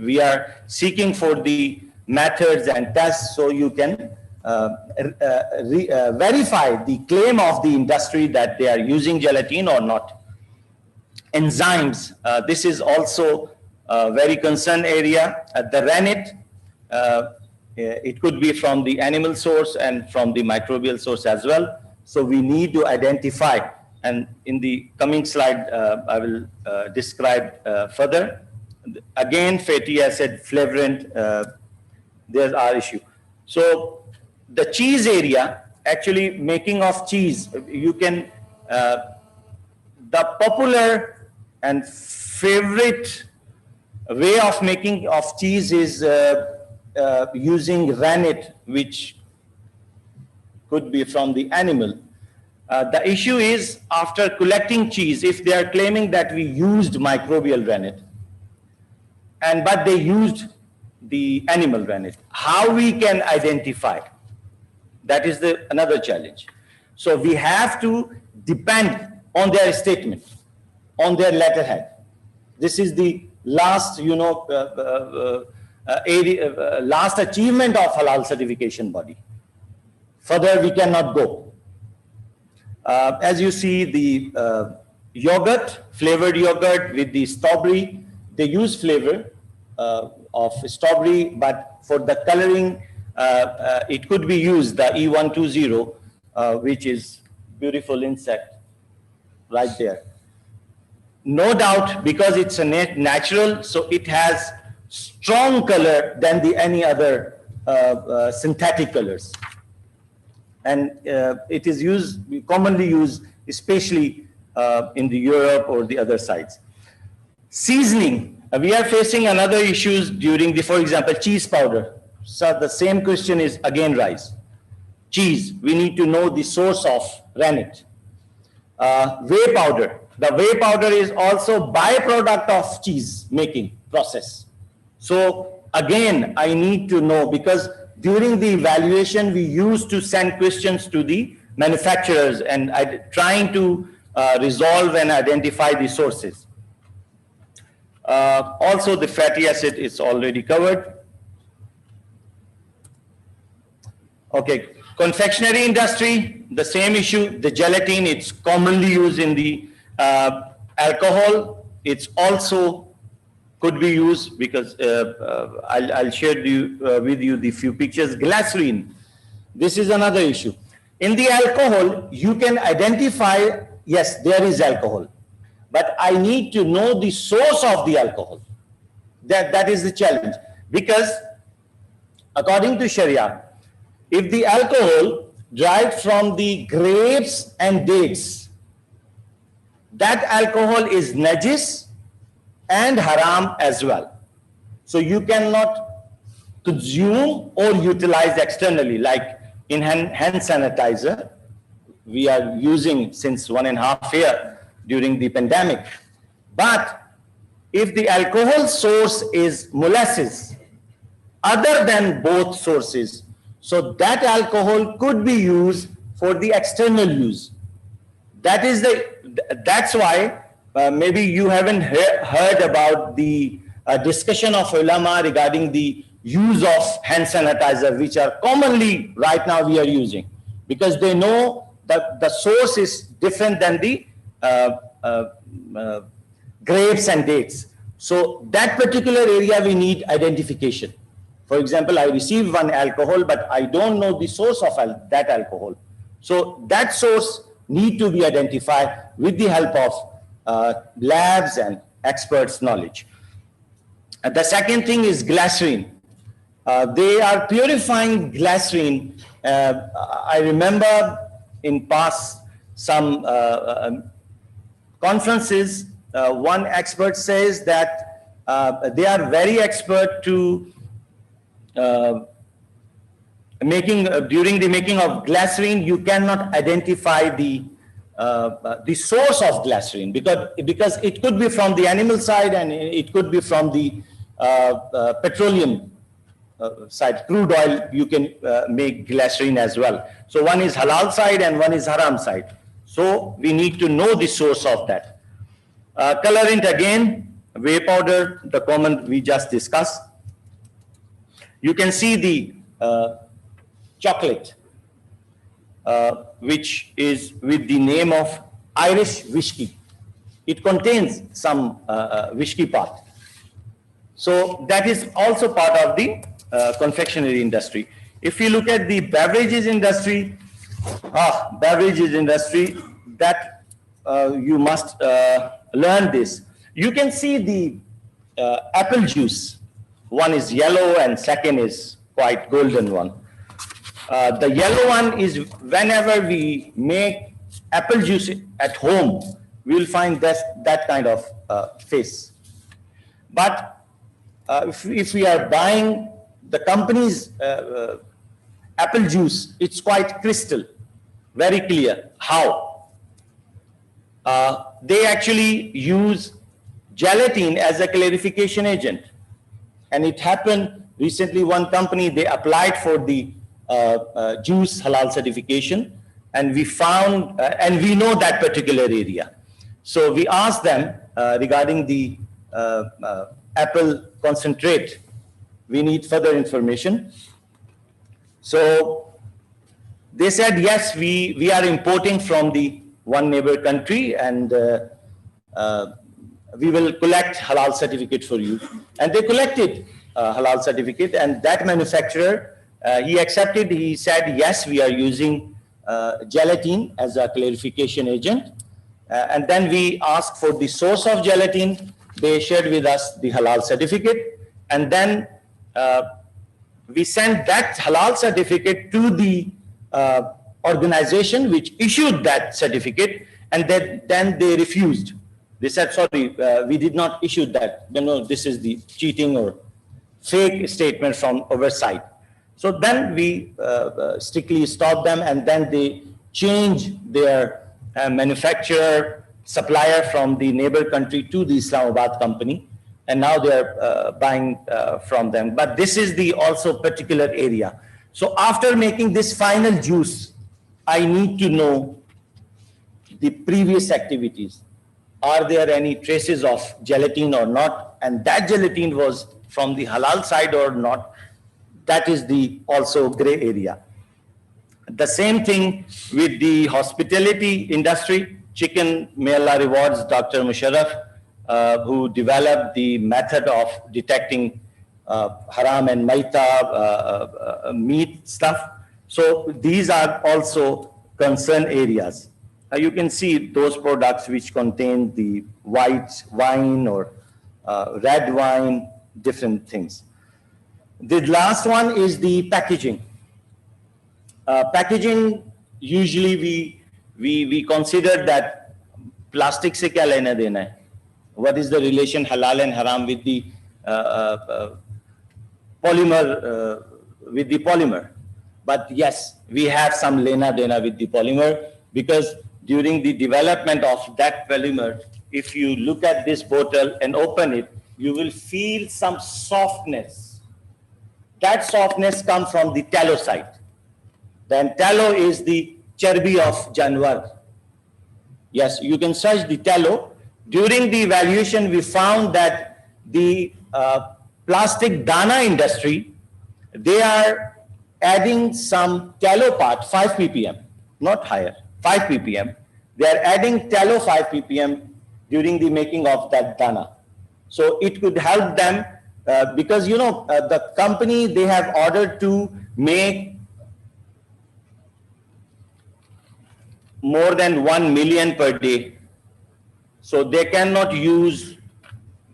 we are seeking for the methods and tests so you can verify the claim of the industry that they are using gelatin or not. Enzymes, this is also a very concerned area. The rennet, it could be from the animal source and from the microbial source as well. So we need to identify, and in the coming slide, I will describe further. Again, fatty acid, flavorant, there's our issue. So the cheese area, actually making of cheese, you can, the popular and favorite way of making of cheese is using rennet, which could be from the animal. The issue is, after collecting cheese, if they are claiming that we used microbial rennet, but they used the animal rennet, how we can identify? That is another challenge. So we have to depend on their statement, on their letterhead. This is the last, you know, last achievement of halal certification body. Further, we cannot go. As you see, the yogurt, flavored yogurt with the strawberry, they use flavor of strawberry, but for the coloring, it could be used, the E120, which is beautiful insect right there. No doubt, because it's a natural, so it has strong color than any other synthetic colors. And it is used, commonly used, especially in the Europe or the other sites. Seasoning, we are facing another issues during the, for example, cheese powder. So the same question is again rise. cheese, we need to know the source of rennet. Whey powder. The whey powder is also byproduct of cheese making process. So again, I need to know, because during the evaluation, we used to send questions to the manufacturers and trying to resolve and identify the sources. Also, the fatty acid is already covered. Okay, confectionery industry, the same issue. The gelatin, it's commonly used in the alcohol. It's also could be used, because I'll share with you the few pictures. Glycerine, this is another issue. In the alcohol, you can identify, yes, there is alcohol, but I need to know the source of the alcohol. That is the challenge, because according to Sharia, if the alcohol derived from the grapes and dates, that alcohol is najis and haram as well. So you cannot consume or utilize externally, like in hand sanitizer, we are using since 1.5 years during the pandemic. But if the alcohol source is molasses, other than both sources, so that alcohol could be used for the external use. That's why maybe you haven't heard about the discussion of ulama regarding the use of hand sanitizer, which are commonly right now we are using, because they know that the source is different than the grapes and dates. So that particular area we need identification. For example, I receive one alcohol, but I don't know the source of that alcohol. So that source need to be identified with the help of labs and experts' knowledge. The second thing is glycerine. They are purifying glycerine. I remember in past some conferences, one expert says that they are very expert to during the making of glycerine, you cannot identify the source of glycerine, because it could be from the animal side and it could be from the petroleum side, crude oil. You can make glycerine as well. So one is halal side and one is haram side. So we need to know the source of that. Colorant again, whey powder, the common we just discussed. You can see the chocolate, which is with the name of Irish whiskey. It contains some whiskey part. So that is also part of the confectionery industry. If you look at the beverages industry, that you must learn this. You can see the apple juice. One is yellow and second is quite golden one. The yellow one is whenever we make apple juice at home, we'll find that kind of face. But if we are buying the company's apple juice, it's quite crystal, very clear. How? They actually use gelatin as a clarification agent. And it happened recently, one company, they applied for the juice halal certification, and we found, and we know that particular area. So we asked them regarding the apple concentrate, we need further information. So they said, yes, we are importing from the one neighbor country, and we will collect halal certificate for you. And they collected halal certificate, and that manufacturer, he accepted, he said, yes, we are using gelatin as a clarification agent. And then we asked for the source of gelatin. They shared with us the halal certificate. And then we sent that halal certificate to the organization which issued that certificate, and then they refused. They said, sorry, we did not issue that. No, this is the cheating or fake statement from our side. So then we strictly stop them, and then they change their manufacturer, supplier from the neighbor country to the Islamabad company, and now they are buying from them. But this is the also particular area. So after making this final juice, I need to know the previous activities. Are there any traces of gelatin or not? And that gelatin was from the halal side or not? That is the also gray area. The same thing with the hospitality industry. Chicken, may Allah rewards Dr. Musharraf, who developed the method of detecting haram and maita meat stuff. So these are also concern areas. You can see those products which contain the white wine or red wine, different things. The last one is the packaging. Packaging, usually we consider that plastic se kya lena dena hai? What is the relation halal and haram with the polymer? But yes, we have some lena dena with the polymer, because during the development of that polymer, if you look at this bottle and open it, you will feel some softness. That softness comes from the tallow side. Then tallow is the charbi of janwar. Yes, you can search the tallow. During the evaluation, we found that the plastic dana industry, they are adding some tallow part, 5 ppm, not higher, 5 ppm. They are adding tallow 5 ppm during the making of that dana. So it could help them because, you know, the company, they have ordered to make more than 1 million per day. So they cannot use,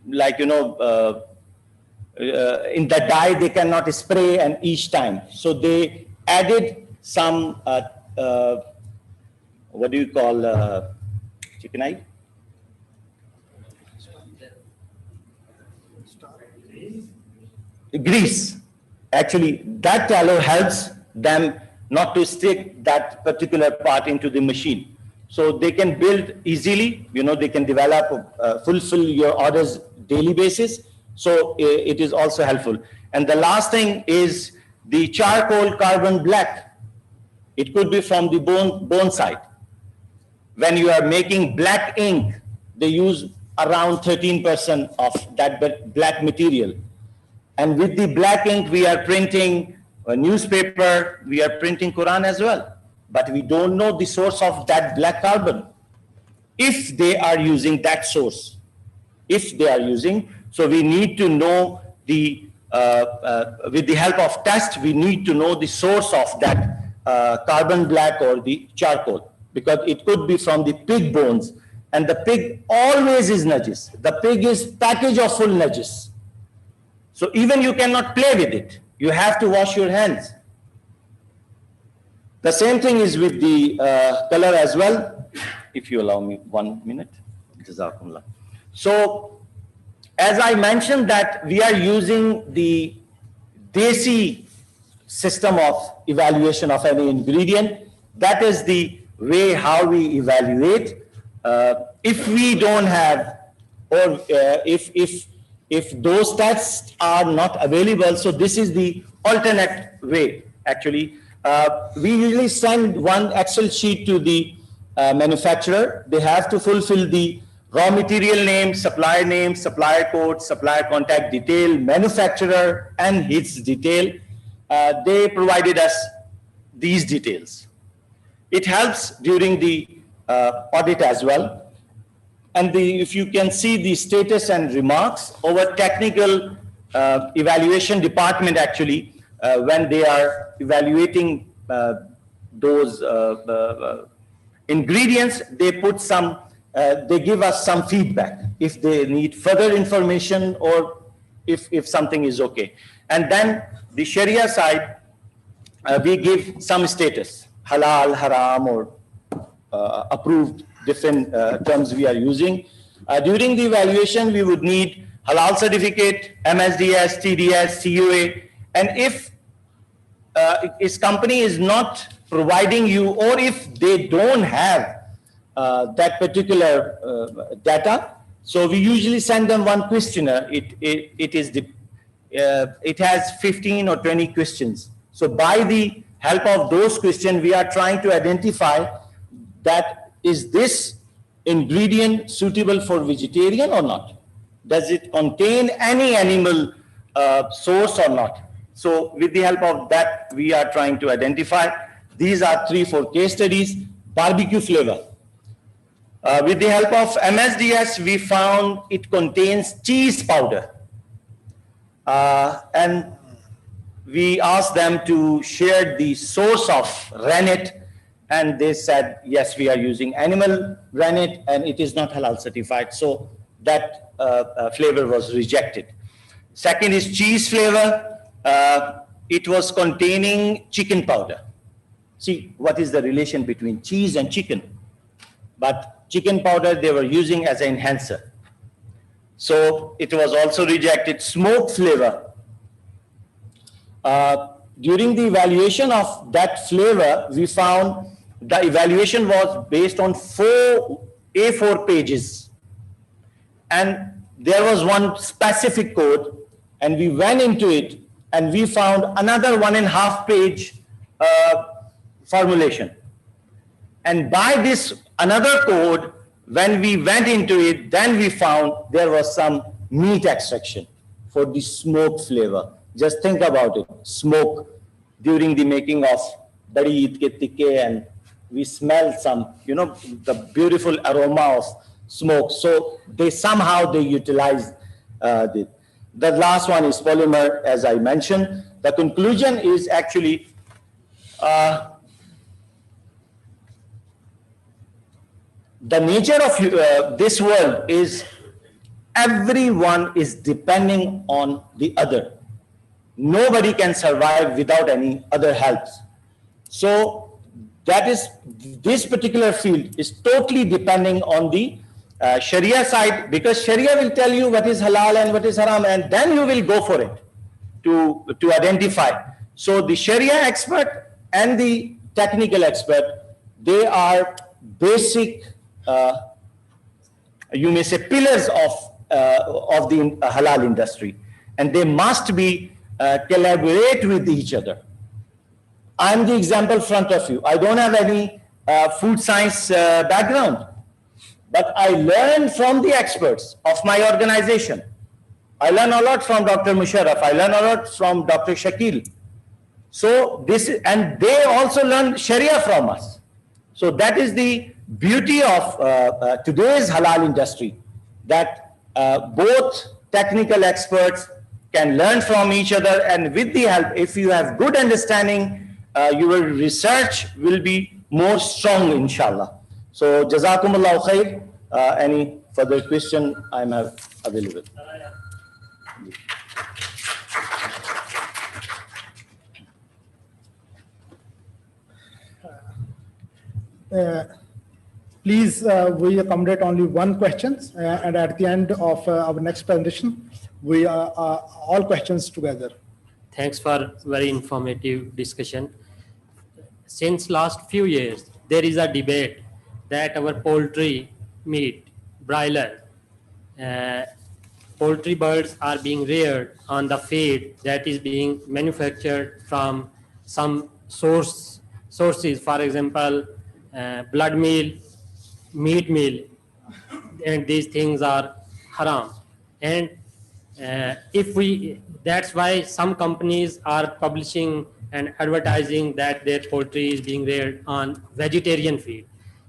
like, you know, in the dye, they cannot spray and each time. So they added some, what do you call, chicken eye? Grease. Actually, that tallow helps them not to stick that particular part into the machine. So they can build easily, you know, they can develop, fulfill your orders daily basis. So it is also helpful. And the last thing is the charcoal carbon black. It could be from the bone side. When you are making black ink, they use around 13% of that black material. And with the black ink, we are printing a newspaper, we are printing Quran as well. But we don't know the source of that black carbon. If they are using that source, so we need to know the, with the help of test, we need to know the source of that carbon black or the charcoal, because it could be from the pig bones, and the pig always is najis. The pig is package of full najis. So even you cannot play with it. You have to wash your hands. The same thing is with the color as well. If you allow me 1 minute. Jazakumullah. So as I mentioned that we are using the Desi system of evaluation of any ingredient. That is the way how we evaluate. If we don't have, or if those tests are not available, so this is the alternate way actually. We usually send one Excel sheet to the manufacturer. They have to fulfill the raw material name, supplier code, supplier contact detail, manufacturer and his detail. They provided us these details. It helps during the audit as well. And if you can see the status and remarks over technical evaluation department actually, when they are evaluating those ingredients, they put some, they give us some feedback if they need further information or if something is okay. And then the Sharia side, we give some status, halal, haram, or approved, different terms we are using. During the evaluation, we would need halal certificate, MSDS, TDS, CUA, and if his company is not providing you, or if they don't have that particular data, so we usually send them one questionnaire. It has 15 or 20 questions. So by the help of those questions, we are trying to identify that is this ingredient suitable for vegetarian or not? Does it contain any animal source or not? So with the help of that, we are trying to identify. These are 3-4 case studies. Barbecue flavor. With the help of MSDS, we found it contains cheese powder. And we asked them to share the source of rennet, and they said, yes, we are using animal rennet and it is not halal certified. So that flavor was rejected. Second is cheese flavor. It was containing chicken powder. See, what is the relation between cheese and chicken? But chicken powder they were using as an enhancer. So it was also rejected. Smoke flavor. During the evaluation of that flavor, we found the evaluation was based on 4 A4 pages. And there was one specific code, and we went into it, and we found another 1.5 page formulation. And by this another code, when we went into it, then we found there was some meat extraction for the smoke flavor. Just think about it, smoke during the making of badi Eid ke tikke, and we smell some, the beautiful aroma of smoke. So they somehow utilized it. The last one is polymer, as I mentioned. The conclusion is actually the nature of this world is everyone is depending on the other. Nobody can survive without any other help. So that is, this particular field is totally depending on the Sharia side, because Sharia will tell you what is halal and what is haram, and then you will go for it to identify. So the Sharia expert and the technical expert, they are basic, you may say, pillars of the halal industry, and they must be collaborate with each other. I'm the example front of you. I don't have any food science background, but I learn from the experts of my organization. I learn a lot from Dr. Musharraf. I learn a lot from Dr. Shakil. So and they also learn Sharia from us. So that is the beauty of today's halal industry, that both technical experts can learn from each other, and with the help, if you have good understanding, your research will be more strong, inshallah. So, Jazakumullahu khair. Any further question, I'm available. Please, we accommodate only one question, and at the end of our next presentation, we all questions together. Thanks for very informative discussion. Since last few years, there is a debate that our poultry meat, broiler, poultry birds are being reared on the feed that is being manufactured from some sources, for example, blood meal, meat meal, and these things are haram. And that's why some companies are publishing and advertising that their poultry is being reared on vegetarian feed.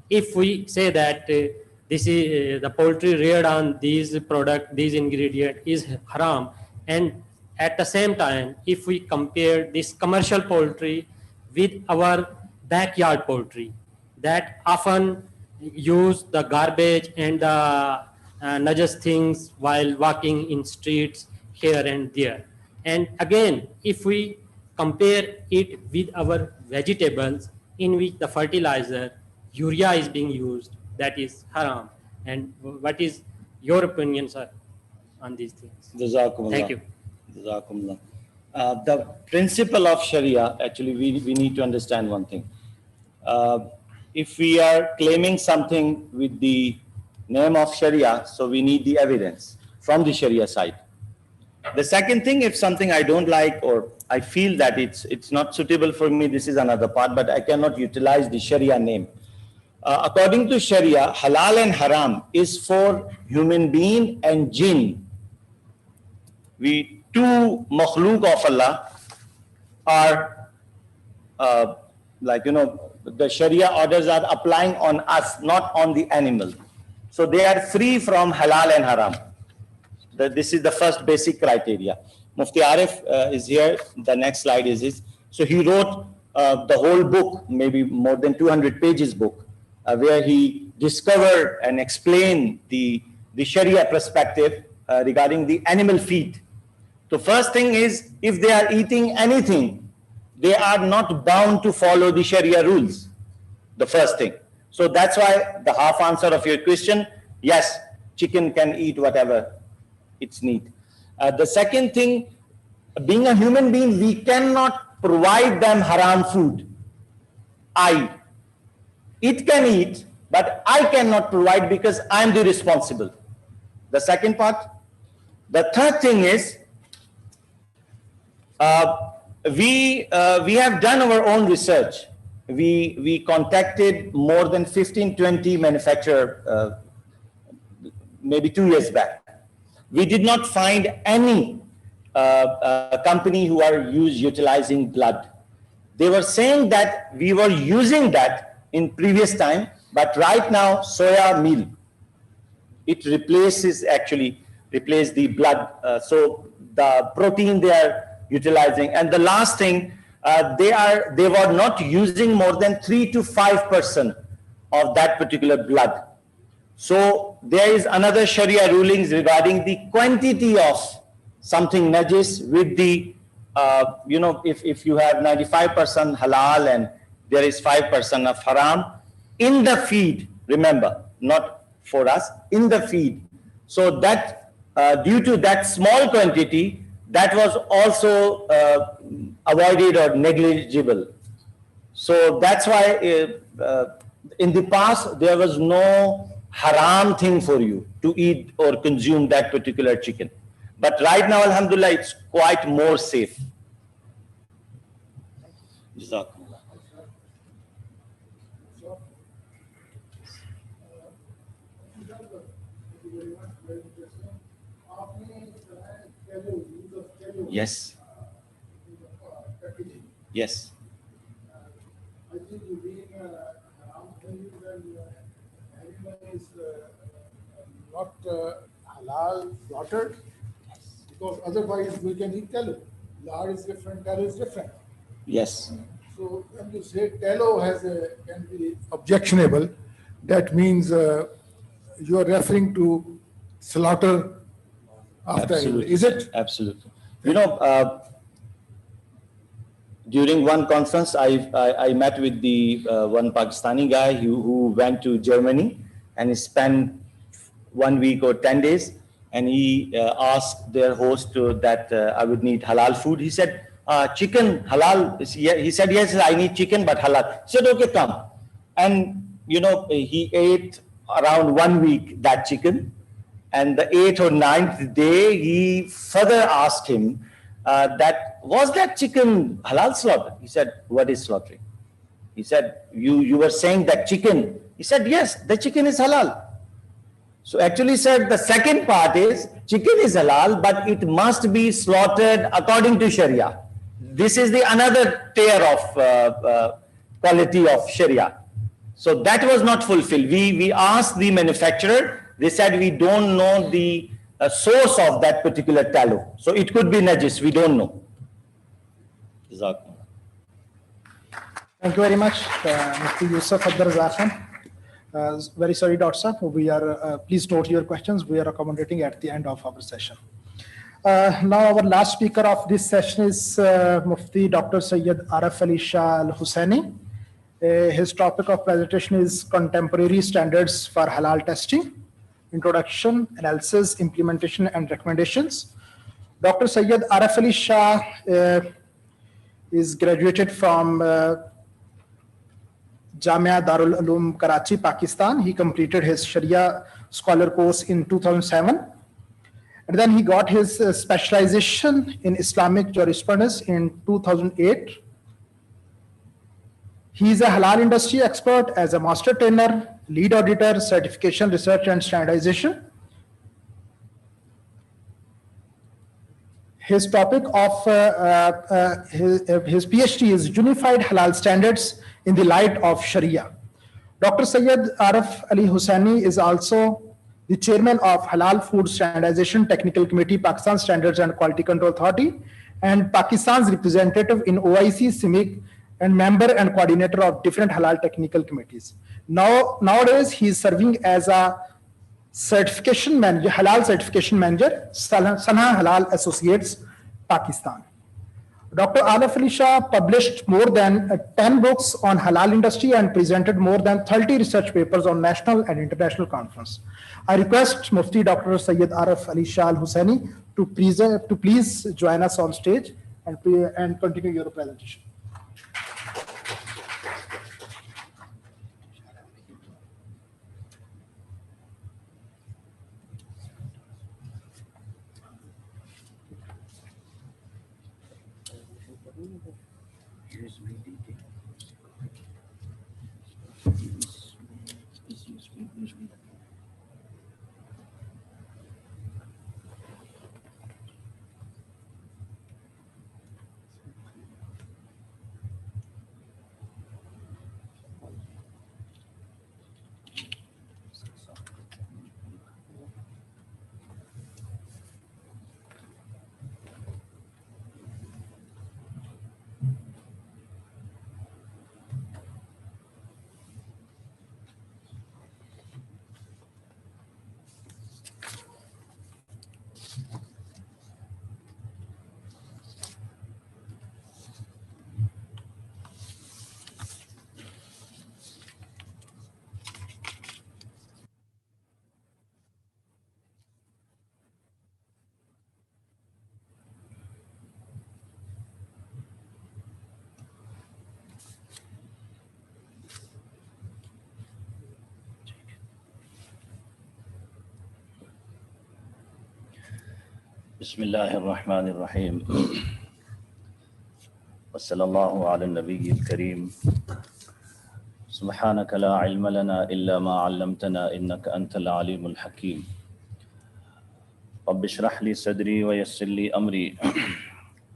If we say that this is the poultry reared on these ingredient is haram, and at the same time, if we compare this commercial poultry with our backyard poultry that often use the garbage and the najas things while walking in streets here and there. And again, if we compare it with our vegetables in which the fertilizer, urea is being used, that is haram. And what is your opinion, sir, on these things? Jazakumullah. Thank you. Jazakumullah. The principle of Sharia, actually, we need to understand one thing. If we are claiming something with the name of Sharia, so we need the evidence from the Sharia side. The second thing, if something I don't like or I feel that it's not suitable for me, this is another part, but I cannot utilize the Sharia name. According to Sharia, halal and haram is for human being and jinn. We two makhluk of Allah are the Sharia orders are applying on us, not on the animal. So they are free from halal and haram. This is the first basic criteria. Mufti Arif is here. The next slide is his. So he wrote the whole book, maybe more than 200 pages book, where he discovered and explained the Sharia perspective regarding the animal feed. So first thing is, if they are eating anything, they are not bound to follow the Sharia rules. The first thing. So that's why the half answer of your question, yes, chicken can eat whatever its need. The second thing, being a human being, we cannot provide them haram food. It can eat, but I cannot provide because I'm the responsible. The second part. The third thing is, we have done our own research. We contacted more than 15-20 manufacturers maybe 2 years back. We did not find any company who are utilizing blood. They were saying that we were using that in previous time, but right now soya meal, it replaces the blood. So the protein they are utilizing. And the last thing, they were not using more than 3 to 5% of that particular blood. So there is another Sharia rulings regarding the quantity of something najis with the, if you have 95% halal and there is 5% of haram in the feed, remember, not for us, in the feed. So that due to that small quantity, that was also avoided or negligible. So that's why in the past, there was no haram thing for you to eat or consume that particular chicken. But right now, alhamdulillah, it's quite more safe. Jazakumullah. Yes. Yes. I think you being haram things and animal is not halal slaughtered, because otherwise we can eat tallow. Lard is different, tallow is different. Yes. So when you say tallow can be objectionable, that means you are referring to slaughter after animal. Is it? Absolutely. During one conference, I met with the one Pakistani guy who went to Germany and he spent 1 week or 10 days, and he asked their host that I would need halal food. He said, chicken, halal. He said, yes, I need chicken, but halal. He said, okay, come. And, he ate around 1 week that chicken. And the 8th or 9th day, he further asked him was that chicken halal slaughter? He said, what is slaughtering? He said, you were saying that chicken. He said, yes, the chicken is halal. So actually said the second part is chicken is halal, but it must be slaughtered according to Sharia. This is the another tier of quality of Sharia. So that was not fulfilled. We asked the manufacturer. They said we don't know the source of that particular tallow. So it could be najis. We don't know. Thank you very much, Mufti Yusuf Abdur Razak Khan. Very sorry, Dr. Sir. We are, please note your questions. We are accommodating at the end of our session. Now our last speaker of this session is Mufti Dr. Sayyid Arif Ali Shah Al Hussaini. His topic of presentation is Contemporary Standards for Halal Testing, Introduction, Analysis, Implementation, and Recommendations. Dr. Syed Arif Ali Shah is graduated from Jamia Darul Uloom Karachi, Pakistan. He completed his Sharia scholar course in 2007. And then he got his specialization in Islamic jurisprudence in 2008. He is a halal industry expert as a master trainer, lead auditor, certification, research, and standardization. His topic of his PhD is Unified Halal Standards in the Light of Sharia. Dr. Syed Arif Ali Hussaini is also the chairman of Halal Food Standardization Technical Committee, Pakistan Standards and Quality Control Authority, and Pakistan's representative in OIC, CIMIC, and member and coordinator of different halal technical committees. Nowadays, he is serving as a certification manager, halal certification manager, Sanha Halal Associates, Pakistan. Dr. Arif Ali Shah published more than 10 books on halal industry and presented more than 30 research papers on national and international conference. I request Mufti Dr. Syed Arif Ali Shah Al Hussaini to please join us on stage and continue your presentation. بسم الله الرحمن الرحيم وصلى الله على النبي الكريم سبحانك لا علم لنا إلا ما علمتنا إنك أنت العليم الحكيم رب اشرح لي صدري ويسر لي أمري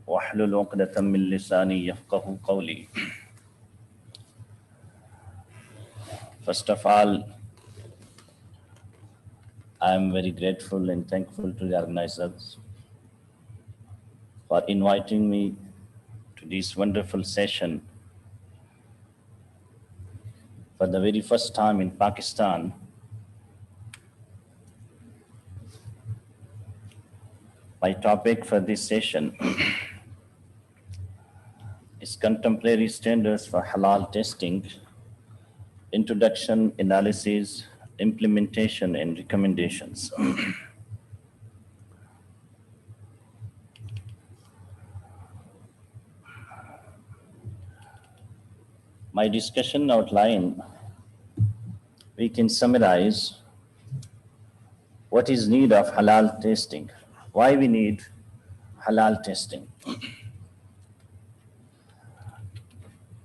واحلل عقدة من لساني يفقه قولي. First of all, I am very grateful and thankful to the organizers for inviting me to this wonderful session for the very first time in Pakistan. My topic for this session is Contemporary Standards for Halal Testing, Introduction, Analysis, Implementation, and Recommendations. My discussion outline, we can summarize what is need of halal testing, why we need halal testing,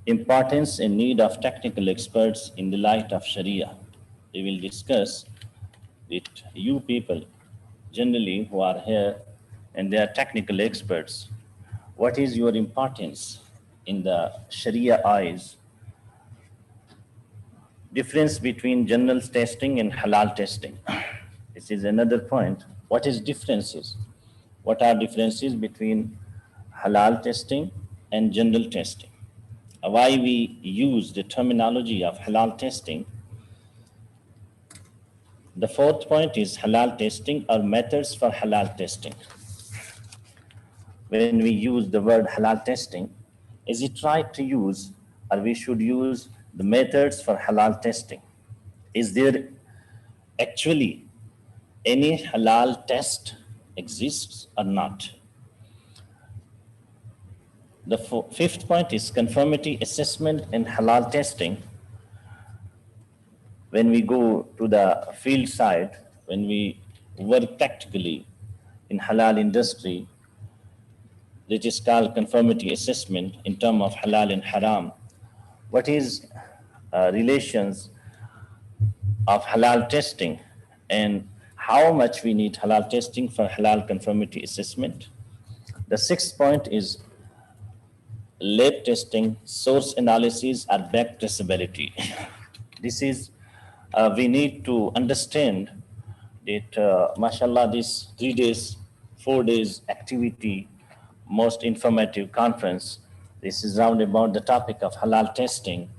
importance and need of technical experts in the light of Sharia. We will discuss with you people generally who are here and they are technical experts. What is your importance in the Sharia eyes? Difference between general testing and halal testing. This is another point. What is differences? What are differences between halal testing and general testing? Why we use the terminology of halal testing? The fourth point is halal testing or methods for halal testing. When we use the word halal testing, is it right to use or we should use the methods for halal testing? Is there actually any halal test exists or not? The fifth point is conformity assessment and halal testing. When we go to the field side, when we work practically in halal industry, which is called conformity assessment in terms of halal and haram. What is relations of halal testing and how much we need halal testing for halal conformity assessment? The sixth point is lab testing, source analysis, and back traceability. This is, we need to understand that, mashallah, this 3 days, 4 days activity, most informative conference, this is round about the topic of halal testing.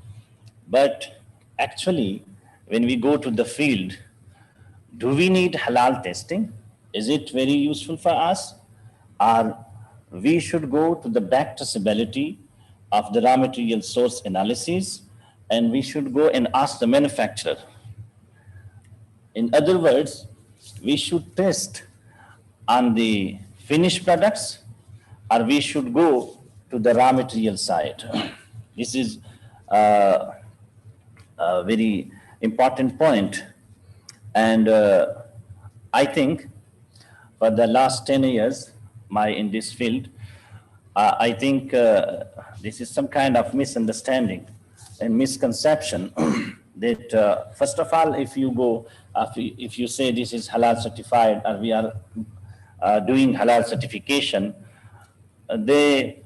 But actually, when we go to the field, do we need halal testing? Is it very useful for us? Or we should go to the back traceability of the raw material source analysis, and we should go and ask the manufacturer. In other words, we should test on the finished products, or we should go to the raw material side. This is a very important point. And I think for the last 10 years, in this field, I think this is some kind of misunderstanding and misconception that first of all, if you go, if you say this is halal certified or we are doing halal certification, they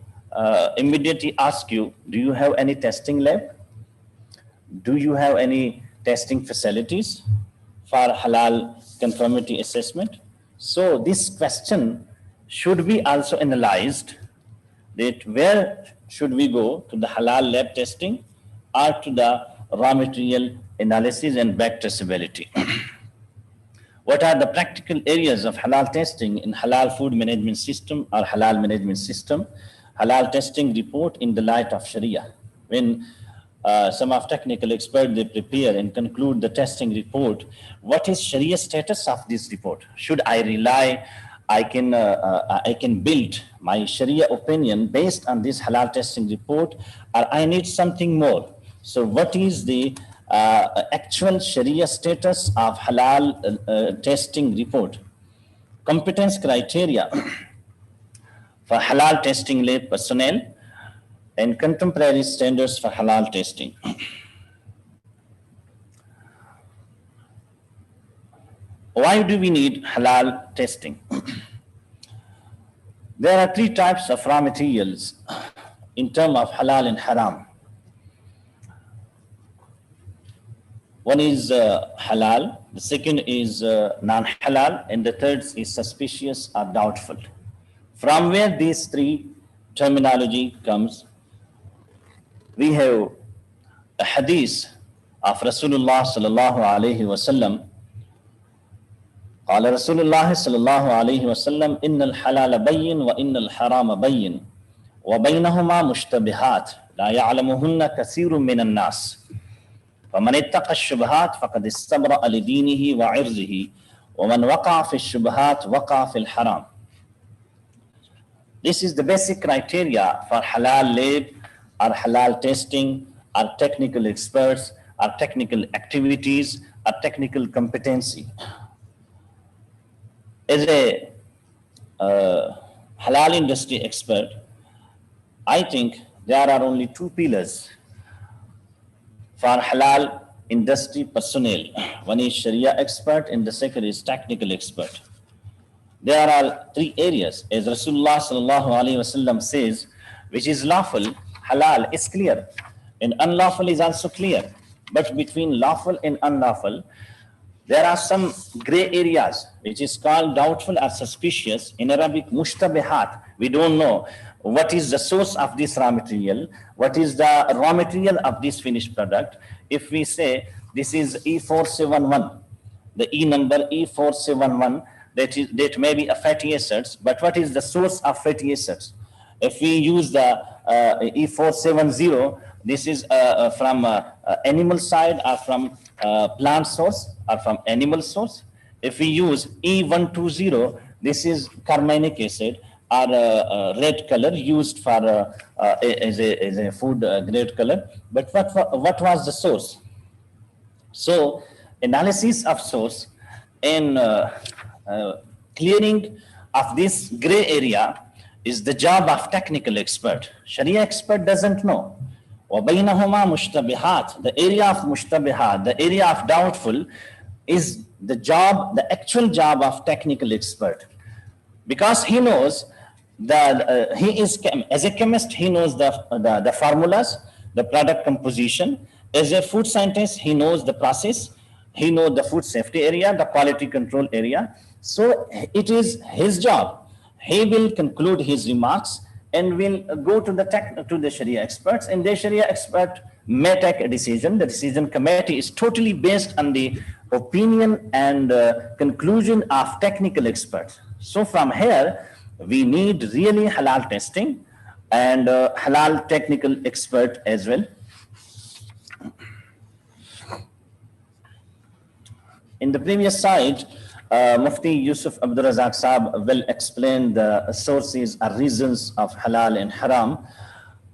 immediately ask you, do you have any testing lab? Do you have any testing facilities for halal conformity assessment? So this question should be also analyzed, that where should we go, to the halal lab testing or to the raw material analysis and back traceability? What are the practical areas of halal testing in halal food management system or halal management system? Halal testing report in the light of Sharia. When some of technical experts, they prepare and conclude the testing report, what is Sharia status of this report? Should I rely, I can build my Sharia opinion based on this halal testing report, or I need something more? So what is the actual Sharia status of halal testing report? Competence criteria for halal testing lab personnel and contemporary standards for halal testing. Why do we need halal testing? There are 3 types of raw materials in terms of halal and haram. One is halal, the second is non-halal, and the third is suspicious or doubtful. From where these 3 terminology comes, we have a hadith of Rasulullah sallallahu alayhi wa sallam. قال رسول الله صلى الله عليه وسلم إن الحلال بين وإن الحرام بين وبينهما مشتبهات لا يعلمهن كثير من الناس فمن اتقى الشبهات فقد استبرأ لدينه وعرضه ومن وقع في الشبهات وقع في الحرام. This is the basic criteria for halal lab or halal testing, or technical experts, or technical activities, or technical competency. As a halal industry expert, I think there are only 2 pillars for halal industry personnel. One is Sharia expert and the second is technical expert. There are 3 areas, as Rasulullah sallallahu alaihi wasallam says, which is lawful, halal is clear, and unlawful is also clear. But between lawful and unlawful, there are some gray areas, which is called doubtful or suspicious. In Arabic, mushtabihat. We don't know what is the source of this raw material, what is the raw material of this finished product. If we say this is E471, the E number E471, that may be a fatty acids, but what is the source of fatty acids? If we use the E470, this is from animal side or from plant source or from animal source. If we use E120, this is carminic acid, are red color used for as a food grade color. But what was the source? So analysis of source and clearing of this gray area is the job of technical expert. Sharia expert doesn't know. وَبَيْنَهُمَا مُشْتَبِهَاتٍ. The area of mushtabihat, the area of doubtful, is the job, the actual job of technical expert. Because he knows that as a chemist, he knows the formulas, the product composition. As a food scientist, he knows the process, he knows the food safety area, the quality control area. So it is his job. He will conclude his remarks and will go to the Sharia experts, and the Sharia expert may take a decision. The decision committee is totally based on the opinion and conclusion of technical experts. So from here, we need really halal testing and halal technical expert as well. In the previous slide, Mufti Yusuf Abdul Razak Saab will explain the sources or reasons of halal and haram.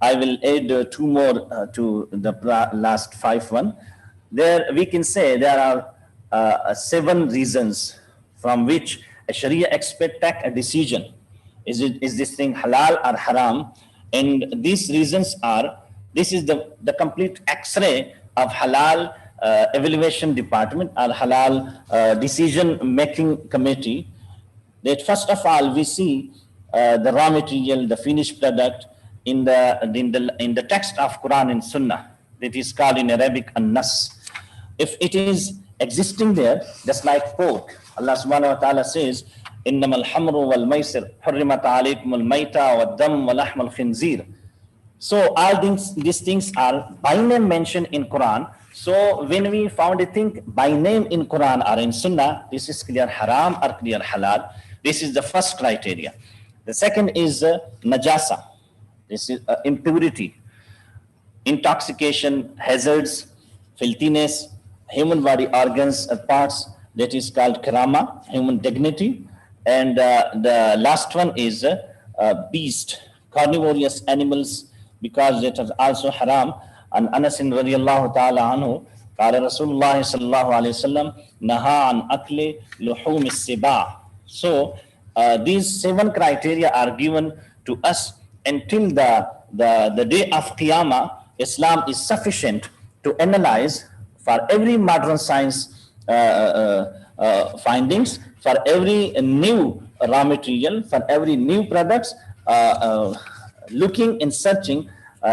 I will add two more to the last 5 one. There we can say there are 7 reasons from which a Sharia expert take a decision. Is this thing halal or haram? And these reasons are, this is the complete X-ray of halal evaluation department or halal decision making committee. That first of all, we see the raw material, the finished product in the text of Quran and Sunnah. That is called in Arabic an-nas. If it is existing there, just like pork, Allah subhanahu wa ta'ala says, إنما الحمر والميسر حرمت عليكم الميتة والدم ولحم الخنزير. So all these things are by name mentioned in Quran. So when we found a thing by name in Quran or in Sunnah, this is clear haram or clear halal. This is the first criteria. The second is najasa. This is impurity, intoxication, hazards, filthiness, human body organs or parts. That is called karama, human dignity. And the last one is beast, carnivorous animals, because that is also haram. And Anas radiyallahu ta'ala anhu, قال رسول الله صلى الله عليه وسلم نهى عن أكل لحوم السباع. So these 7 criteria are given to us until the day of Qiyamah. Islam is sufficient to analyze for every modern science findings, for every new raw material, for every new products, looking and searching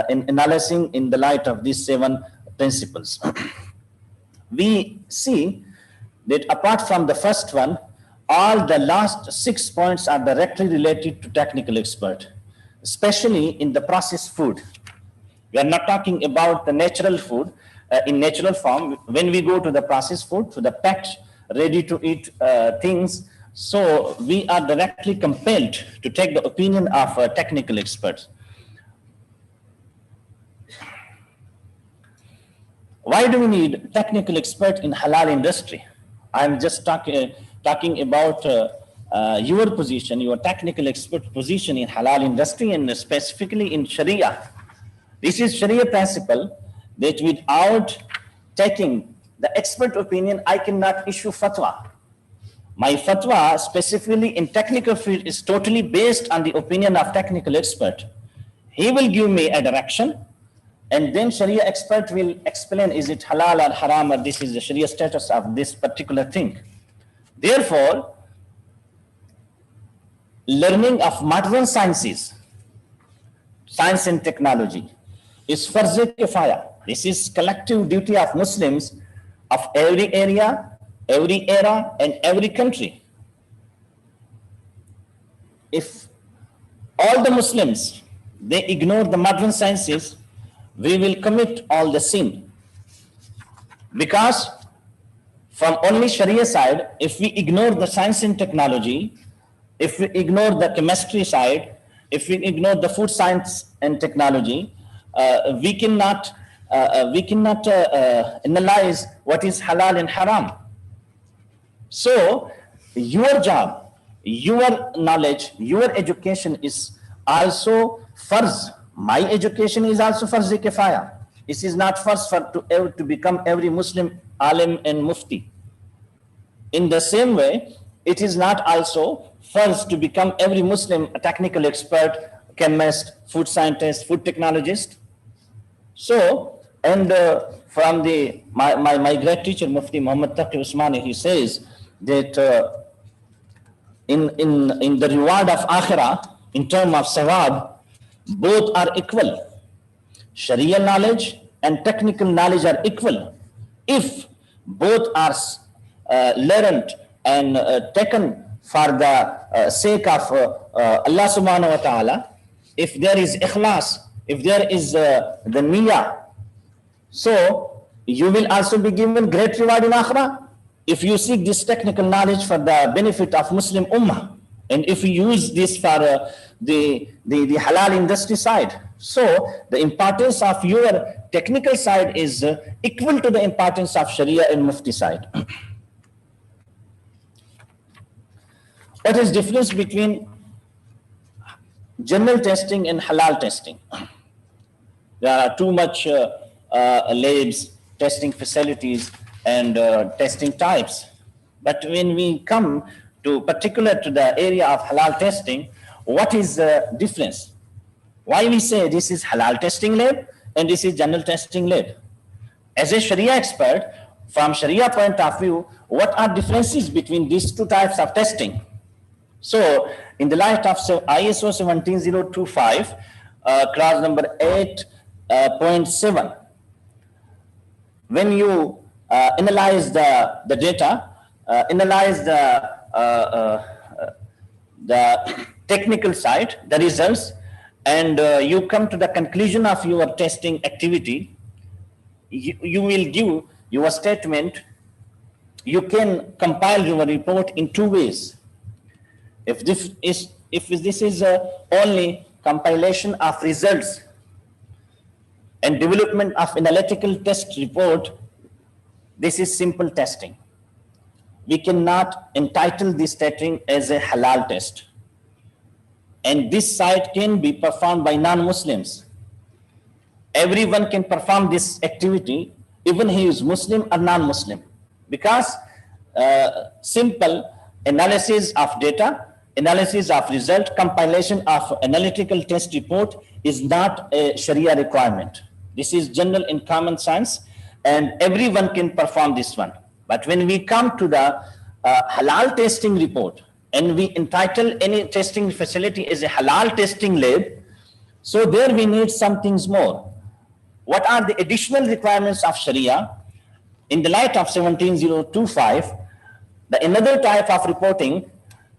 and analyzing in the light of these 7 principles. We see that apart from the first one, all the last 6 points are directly related to technical expert, especially in the processed food. We are not talking about the natural food in natural form. When we go to the processed food, to the packed, ready to eat things, so we are directly compelled to take the opinion of technical experts. Why do we need technical expert in halal industry? I'm just talking about your position, your technical expert position in halal industry and specifically in Sharia. This is Sharia principle that without taking the expert opinion, I cannot issue fatwa. My fatwa, specifically in technical field, is totally based on the opinion of technical expert. He will give me a direction, and then Sharia expert will explain, is it halal or haram, or this is the Sharia status of this particular thing. Therefore, learning of modern sciences, science and technology, is farz kifaya. This is collective duty of Muslims of every area, every era, and every country. If all the Muslims, they ignore the modern sciences, we will commit all the sin. Because from only Sharia side, if we ignore the science and technology, if we ignore the chemistry side, if we ignore the food science and technology, we cannot analyze what is halal and haram. So your job your knowledge, your education is also farz. My education is also farz kifaya. This is not first for to become every Muslim alim and mufti. In the same way, it is not also first to become every Muslim a technical expert, chemist, food scientist, food technologist. So, and from my great teacher Mufti Muhammad Taqi Usmani, he says that in the reward of akhirah, in terms of sawab, both are equal. Sharia knowledge and technical knowledge are equal. If both are learned and taken for the sake of Allah subhanahu wa ta'ala, if there is ikhlas, if there is the niyyah, so you will also be given great reward in akhirah. If you seek this technical knowledge for the benefit of Muslim ummah, and if you use this for the halal industry side, so the importance of your technical side is equal to the importance of Sharia and Mufti side. What is difference between general testing and halal testing? There are too much labs, testing facilities, and testing types. But when we come to particular to the area of halal testing, what is the difference? Why we say this is halal testing lab and this is general testing lab? As a Sharia expert, from Sharia point of view, what are differences between these two types of testing? So, in the light of ISO 17025, clause number 8.7, when you analyze the data, analyze the technical side, the results, and you come to the conclusion of your testing activity, you will give your statement. You can compile your report in two ways. If this is only compilation of results and development of analytical test report, this is simple testing. We cannot entitle this testing as a halal test. And this side can be performed by non-Muslims. Everyone can perform this activity, even he is Muslim or non-Muslim, because simple analysis of data, analysis of result, compilation of analytical test report is not a Sharia requirement. This is general in common sense, and everyone can perform this one. But when we come to the halal testing report, and we entitle any testing facility as a halal testing lab, so there we need some things more. What are the additional requirements of Sharia? In the light of 17025, another type of reporting,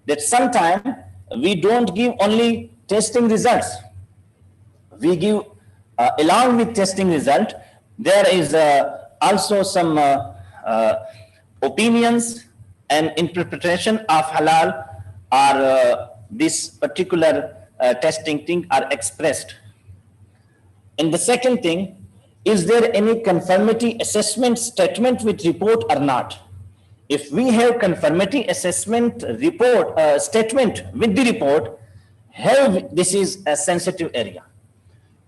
that sometimes we don't give only testing results. We give, along with testing result, there is also some opinions and interpretation of halal, or this particular testing thing are expressed. And the second thing, is there any conformity assessment statement with report or not? If we have conformity assessment report statement with the report, this is a sensitive area.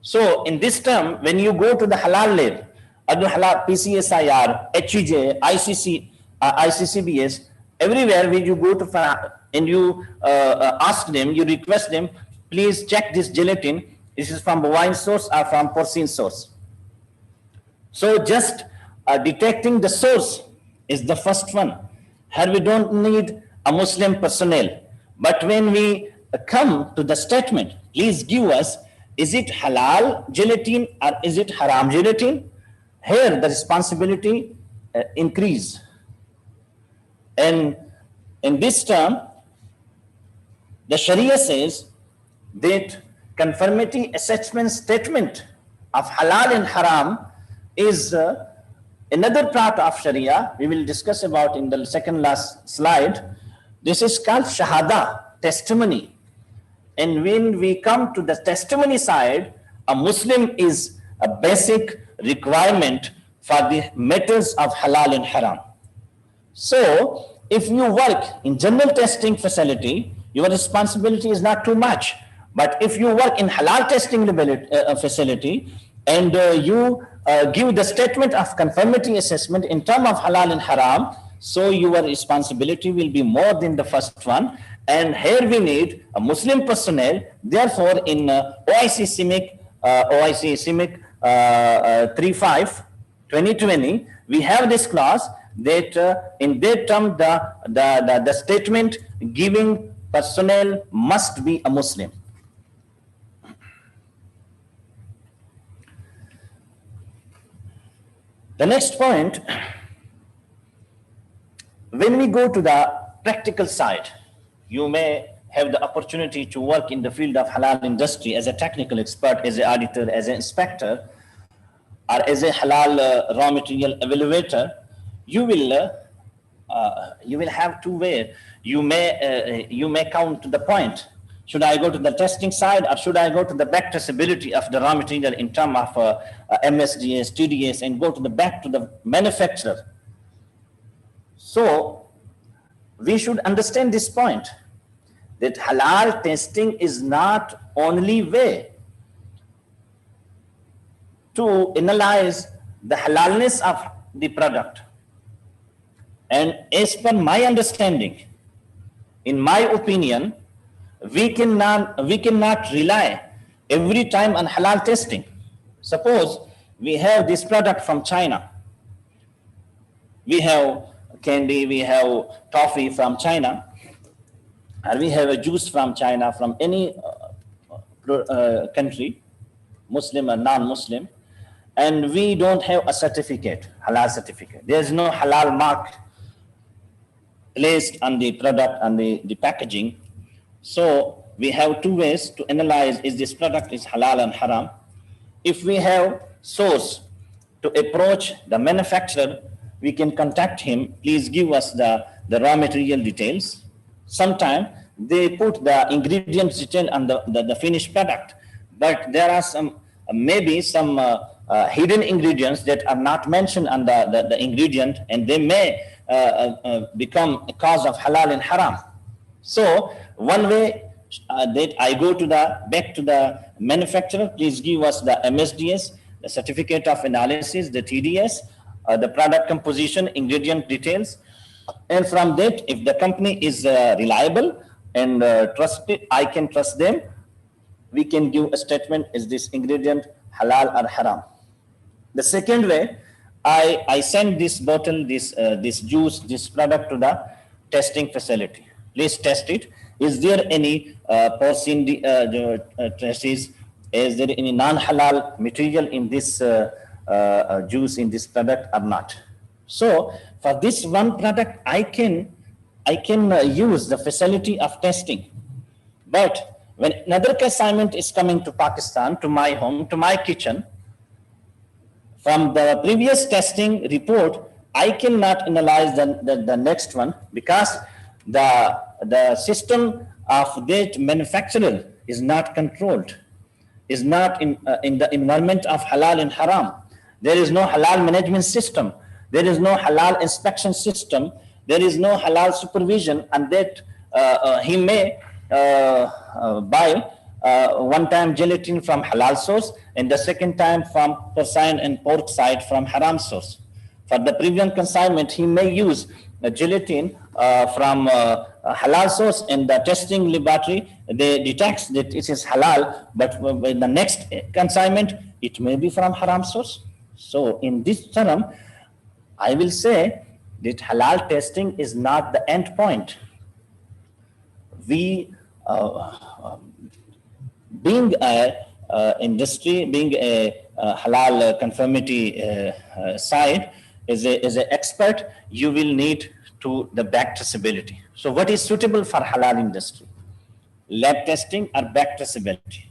So in this term, when you go to the halal lab, or halal PCSIR, HEJ, ICCBS, everywhere when you go to and you ask them, you request them, please check this gelatin. This is from bovine source or from porcine source. So just detecting the source is the first one. Here we don't need a Muslim personnel. But when we come to the statement, please give us, is it halal gelatin or is it haram gelatin? Here the responsibility increase. And in this term, the Sharia says that conformity assessment statement of halal and haram is another part of Sharia we will discuss about in the second last slide. This is called shahada, testimony. And when we come to the testimony side, a Muslim is a basic requirement for the matters of halal and haram. So if you work in general testing facility, your responsibility is not too much. But if you work in halal testing facility and you give the statement of conformity assessment in terms of halal and haram, so your responsibility will be more than the first one. And here we need a Muslim personnel. Therefore, in OIC CIMIC 35 2020, we have this clause that in that term the statement giving personnel must be a Muslim. The next point, when we go to the practical side, you may have the opportunity to work in the field of halal industry as a technical expert, as an auditor, as an inspector, or as a halal raw material evaluator. You will have two ways. You may count the point. Should I go to the testing side, or should I go to the back traceability of the raw material in terms of MSDS, TDS, and go to the back to the manufacturer? So we should understand this point, that halal testing is not only way to analyze the halalness of the product. And as per my understanding, in my opinion, we cannot rely every time on halal testing. Suppose we have this product from China. We have candy, we have toffee from China, or we have a juice from China, from any country, Muslim or non-Muslim, and we don't have a certificate, halal certificate. There is no halal mark placed on the product and the packaging. So we have two ways to analyze is this product is halal and haram. If we have source to approach the manufacturer, we can contact him, please give us the raw material details. Sometimes they put the ingredients detail on the finished product, but there are some maybe some hidden ingredients that are not mentioned on the ingredient, and they may become a cause of halal and haram. So one way that I go to back to the manufacturer, please give us the MSDS, the certificate of analysis, the TDS, the product composition, ingredient details, and from that, if the company is reliable and trusted, I can trust them, we can give a statement, is this ingredient halal or haram. The second way, I send this bottle, this juice, this product to the testing facility. Please test it. Is there any porcine traces? Is there any non-halal material in this juice, in this product or not? So for this one product, I can use the facility of testing. But when another assignment is coming to Pakistan, to my home, to my kitchen, from the previous testing report, I cannot analyze the next one, because the system of that manufacturer is not controlled, is not in the environment of halal and haram. There is no halal management system. There is no halal inspection system. There is no halal supervision, and that he may buy one time gelatin from halal source, and the second time from porcine and pork side from haram source. For the previous consignment, he may use a gelatin from halal source, and the testing laboratory, they detect that it is halal, but with the next consignment, it may be from haram source. So in this term, I will say that halal testing is not the end point. We, being a industry, being a halal conformity side, as an expert, you will need to the back traceability. So what is suitable for halal industry? Lab testing or back traceability?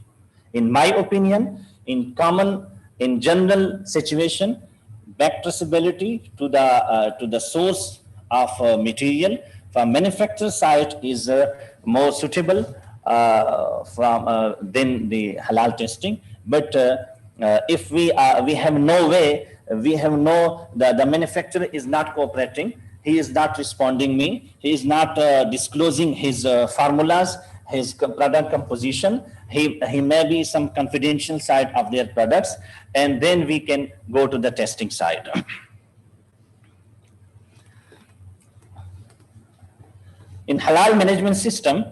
In my opinion, in general situation, back traceability to the source of material from manufacturer side is more suitable than the halal testing. But if we have no way, the manufacturer is not cooperating, he is not responding me. He is not disclosing his formulas, his product composition. He may be some confidential side of their products, and then we can go to the testing side. In halal management system,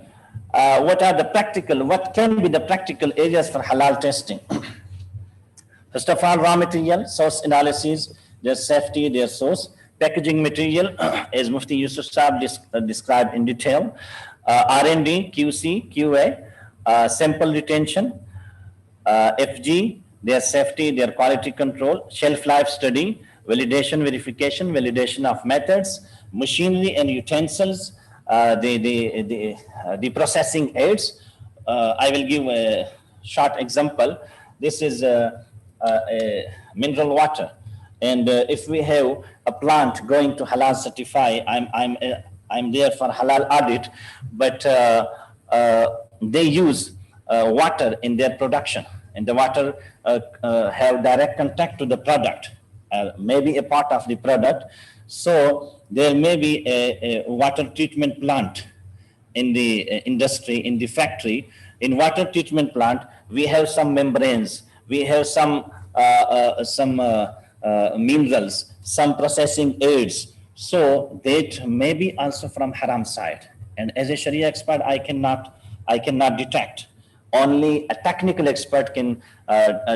what can be the practical areas for halal testing? First of all, raw material, source analysis, their safety, their source, packaging material, as Mufti Yusuf Saab described in detail, R&D, QC, QA, sample retention, FG, their safety, their quality control, shelf life study, validation, verification, validation of methods, machinery and utensils, the processing aids. I will give a short example. This is a mineral water, and if we have a plant going to halal certify, I'm there for halal audit, but they use water in their production, and the water have direct contact to the product, maybe a part of the product. So there may be a water treatment plant in the industry, in the factory. In water treatment plant, we have some membranes, we have some minerals, some processing aids. So that may be also from haram side. And as a Sharia expert, I cannot detect. Only a technical expert can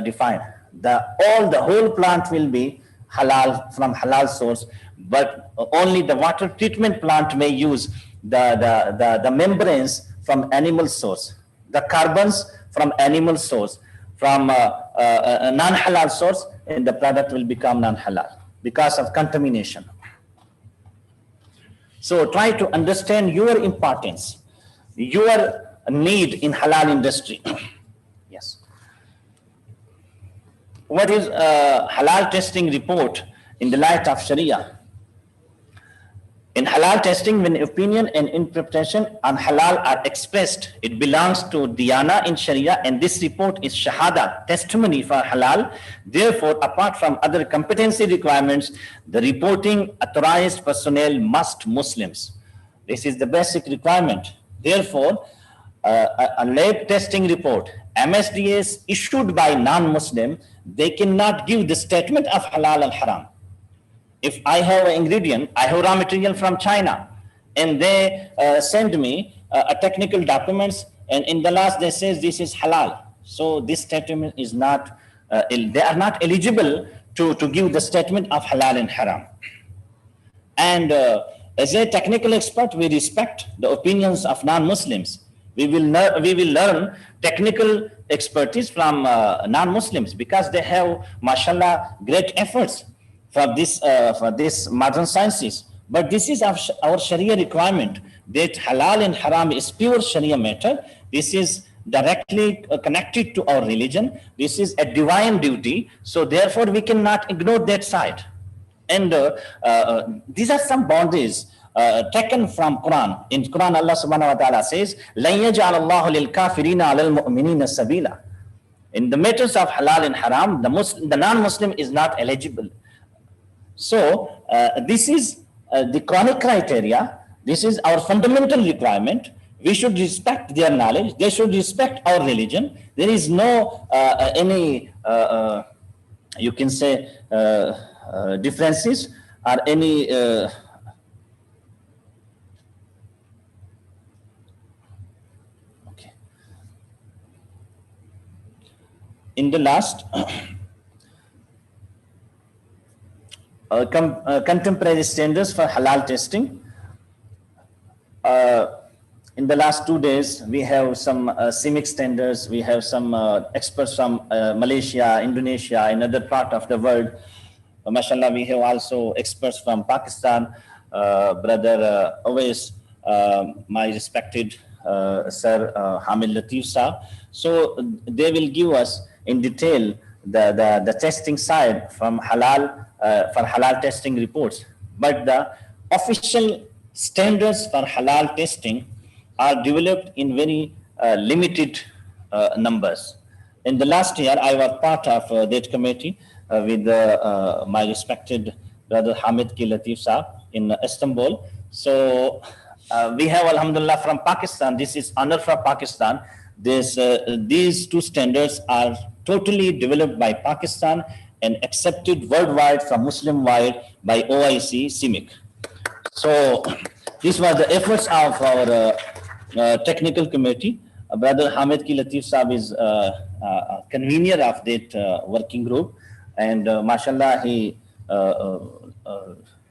define. The whole plant will be halal, from halal source, but only the water treatment plant may use the membranes from animal source, the carbons from animal source, from a non-halal source, and the product will become non-halal because of contamination. So try to understand your importance, your need in halal industry. Yes. What is halal testing report in the light of Sharia? In halal testing, when opinion and interpretation on halal are expressed, it belongs to Diyana in Sharia, and this report is Shahada, testimony for halal. Therefore, apart from other competency requirements, the reporting authorized personnel must Muslims. This is the basic requirement. Therefore, a lab testing report, MSDS issued by non-Muslim, they cannot give the statement of halal and haram. If I have an ingredient, I have raw material from China, and they send me a technical documents, and in the last they say this is halal. So this statement is not, they are not eligible to give the statement of halal and haram. And as a technical expert, we respect the opinions of non-Muslims. We will learn technical expertise from non-Muslims, because they have, mashallah, great efforts for this modern sciences. But this is our Sharia requirement, that halal and haram is pure Sharia matter. This is directly connected to our religion. This is a divine duty. So therefore, we cannot ignore that side. And these are some boundaries taken from Quran. In Quran, Allah subhanahu wa ta'ala says, لَن يَجْعَلَ اللَّهُ لِلْكَافِرِينَ عَلَى الْمُؤْمِنِينَ سَبِيلًا. In the matters of halal and haram, the non-Muslim is not eligible. So this is the chronic criteria. This is our fundamental requirement. We should respect their knowledge. They should respect our religion. There is no any, you can say, differences or any okay. In the last contemporary standards for halal testing. In the last 2 days, we have some CIMIC standards. We have some experts from Malaysia, Indonesia, and other part of the world. Mashallah, we have also experts from Pakistan, brother Awais, my respected Sir Hamid Latif Saab. So they will give us in detail the testing side from halal, for halal testing reports. But the official standards for halal testing are developed in very limited numbers. In the last year, I was part of that committee with my respected Brother Hamid Ki Latif Saab in Istanbul. So we have, Alhamdulillah, from Pakistan. This is honor from Pakistan. These two standards are totally developed by Pakistan and accepted worldwide from Muslim wide by OIC CIMIC. So these were the efforts of our technical committee. Brother Hamid Ki Latif Saab is convener of that working group, and mashallah, he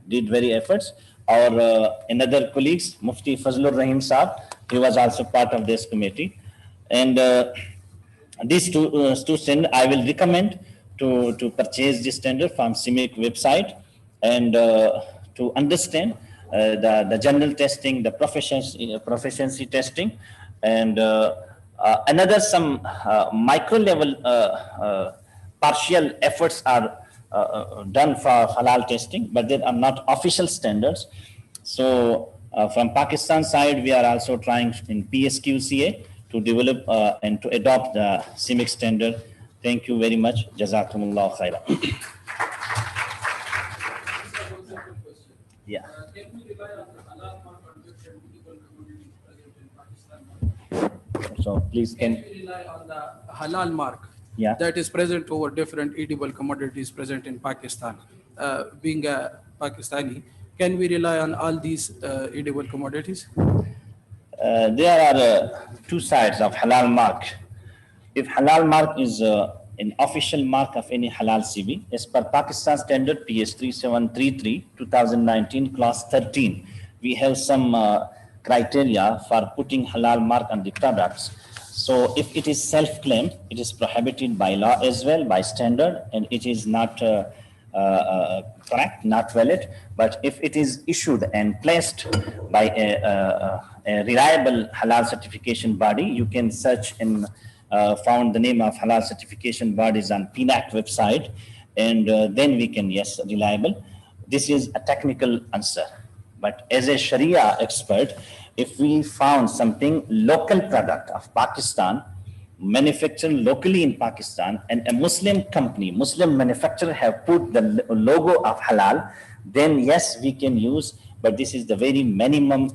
did very efforts. Our another colleagues, Mufti Fazlur Rahim Saab, he was also part of this committee. And these two standards, I will recommend to purchase this standard from CIMIC website, and to understand the general testing, the proficiency testing, and another some micro level partial efforts are done for halal testing, but they are not official standards. So from Pakistan side, we are also trying in PSQCA to develop and to adopt the CIMIC standard. Thank you very much. Jazakumullah khairan. Yeah. Can we rely on the halal mark on different edible commodities present in Pakistan? So please Can we rely on the halal mark that is present over different edible commodities present in Pakistan? Being a Pakistani, can we rely on all these edible commodities? There are two sides of halal mark. If halal mark is an official mark of any halal CB, as per Pakistan standard PS 3733 2019 class 13, we have some criteria for putting halal mark on the products. So if it is self-claimed, it is prohibited by law as well, by standard, and it is not correct, not valid. But if it is issued and placed by a reliable halal certification body, you can search and found the name of halal certification bodies on PNAC website, and then we can, yes, reliable. This is a technical answer. But as a Sharia expert, if we found something local product of Pakistan, manufactured locally in Pakistan, and a Muslim company, Muslim manufacturer have put the logo of halal, then yes, we can use, but this is the very minimum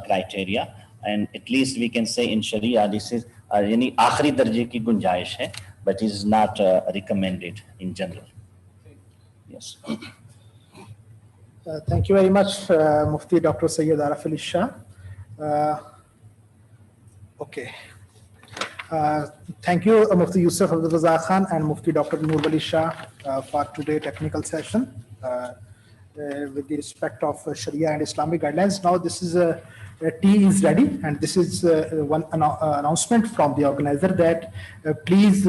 criteria. And at least we can say in Sharia, this is yani aakhri darje ki gunjaish hai, but is not recommended in general. Yes. Thank you very much, Mufti Dr. Sayyid Araf Ali Shah. Okay. Thank you, Mufti Yusuf Abdul Razak Khan and Mufti Dr. Noor Ali Shah for today's technical session with the respect of Sharia and Islamic guidelines. Now this is tea is ready, and this is one announcement from the organizer that please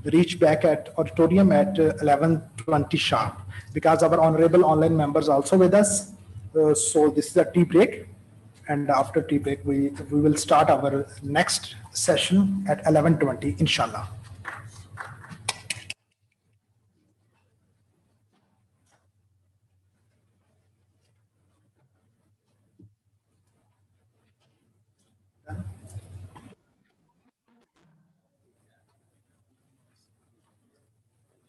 reach back at auditorium at 11:20 sharp, because our honorable online members are also with us. So this is a tea break, and after tea break we will start our next session at 11:20 inshallah.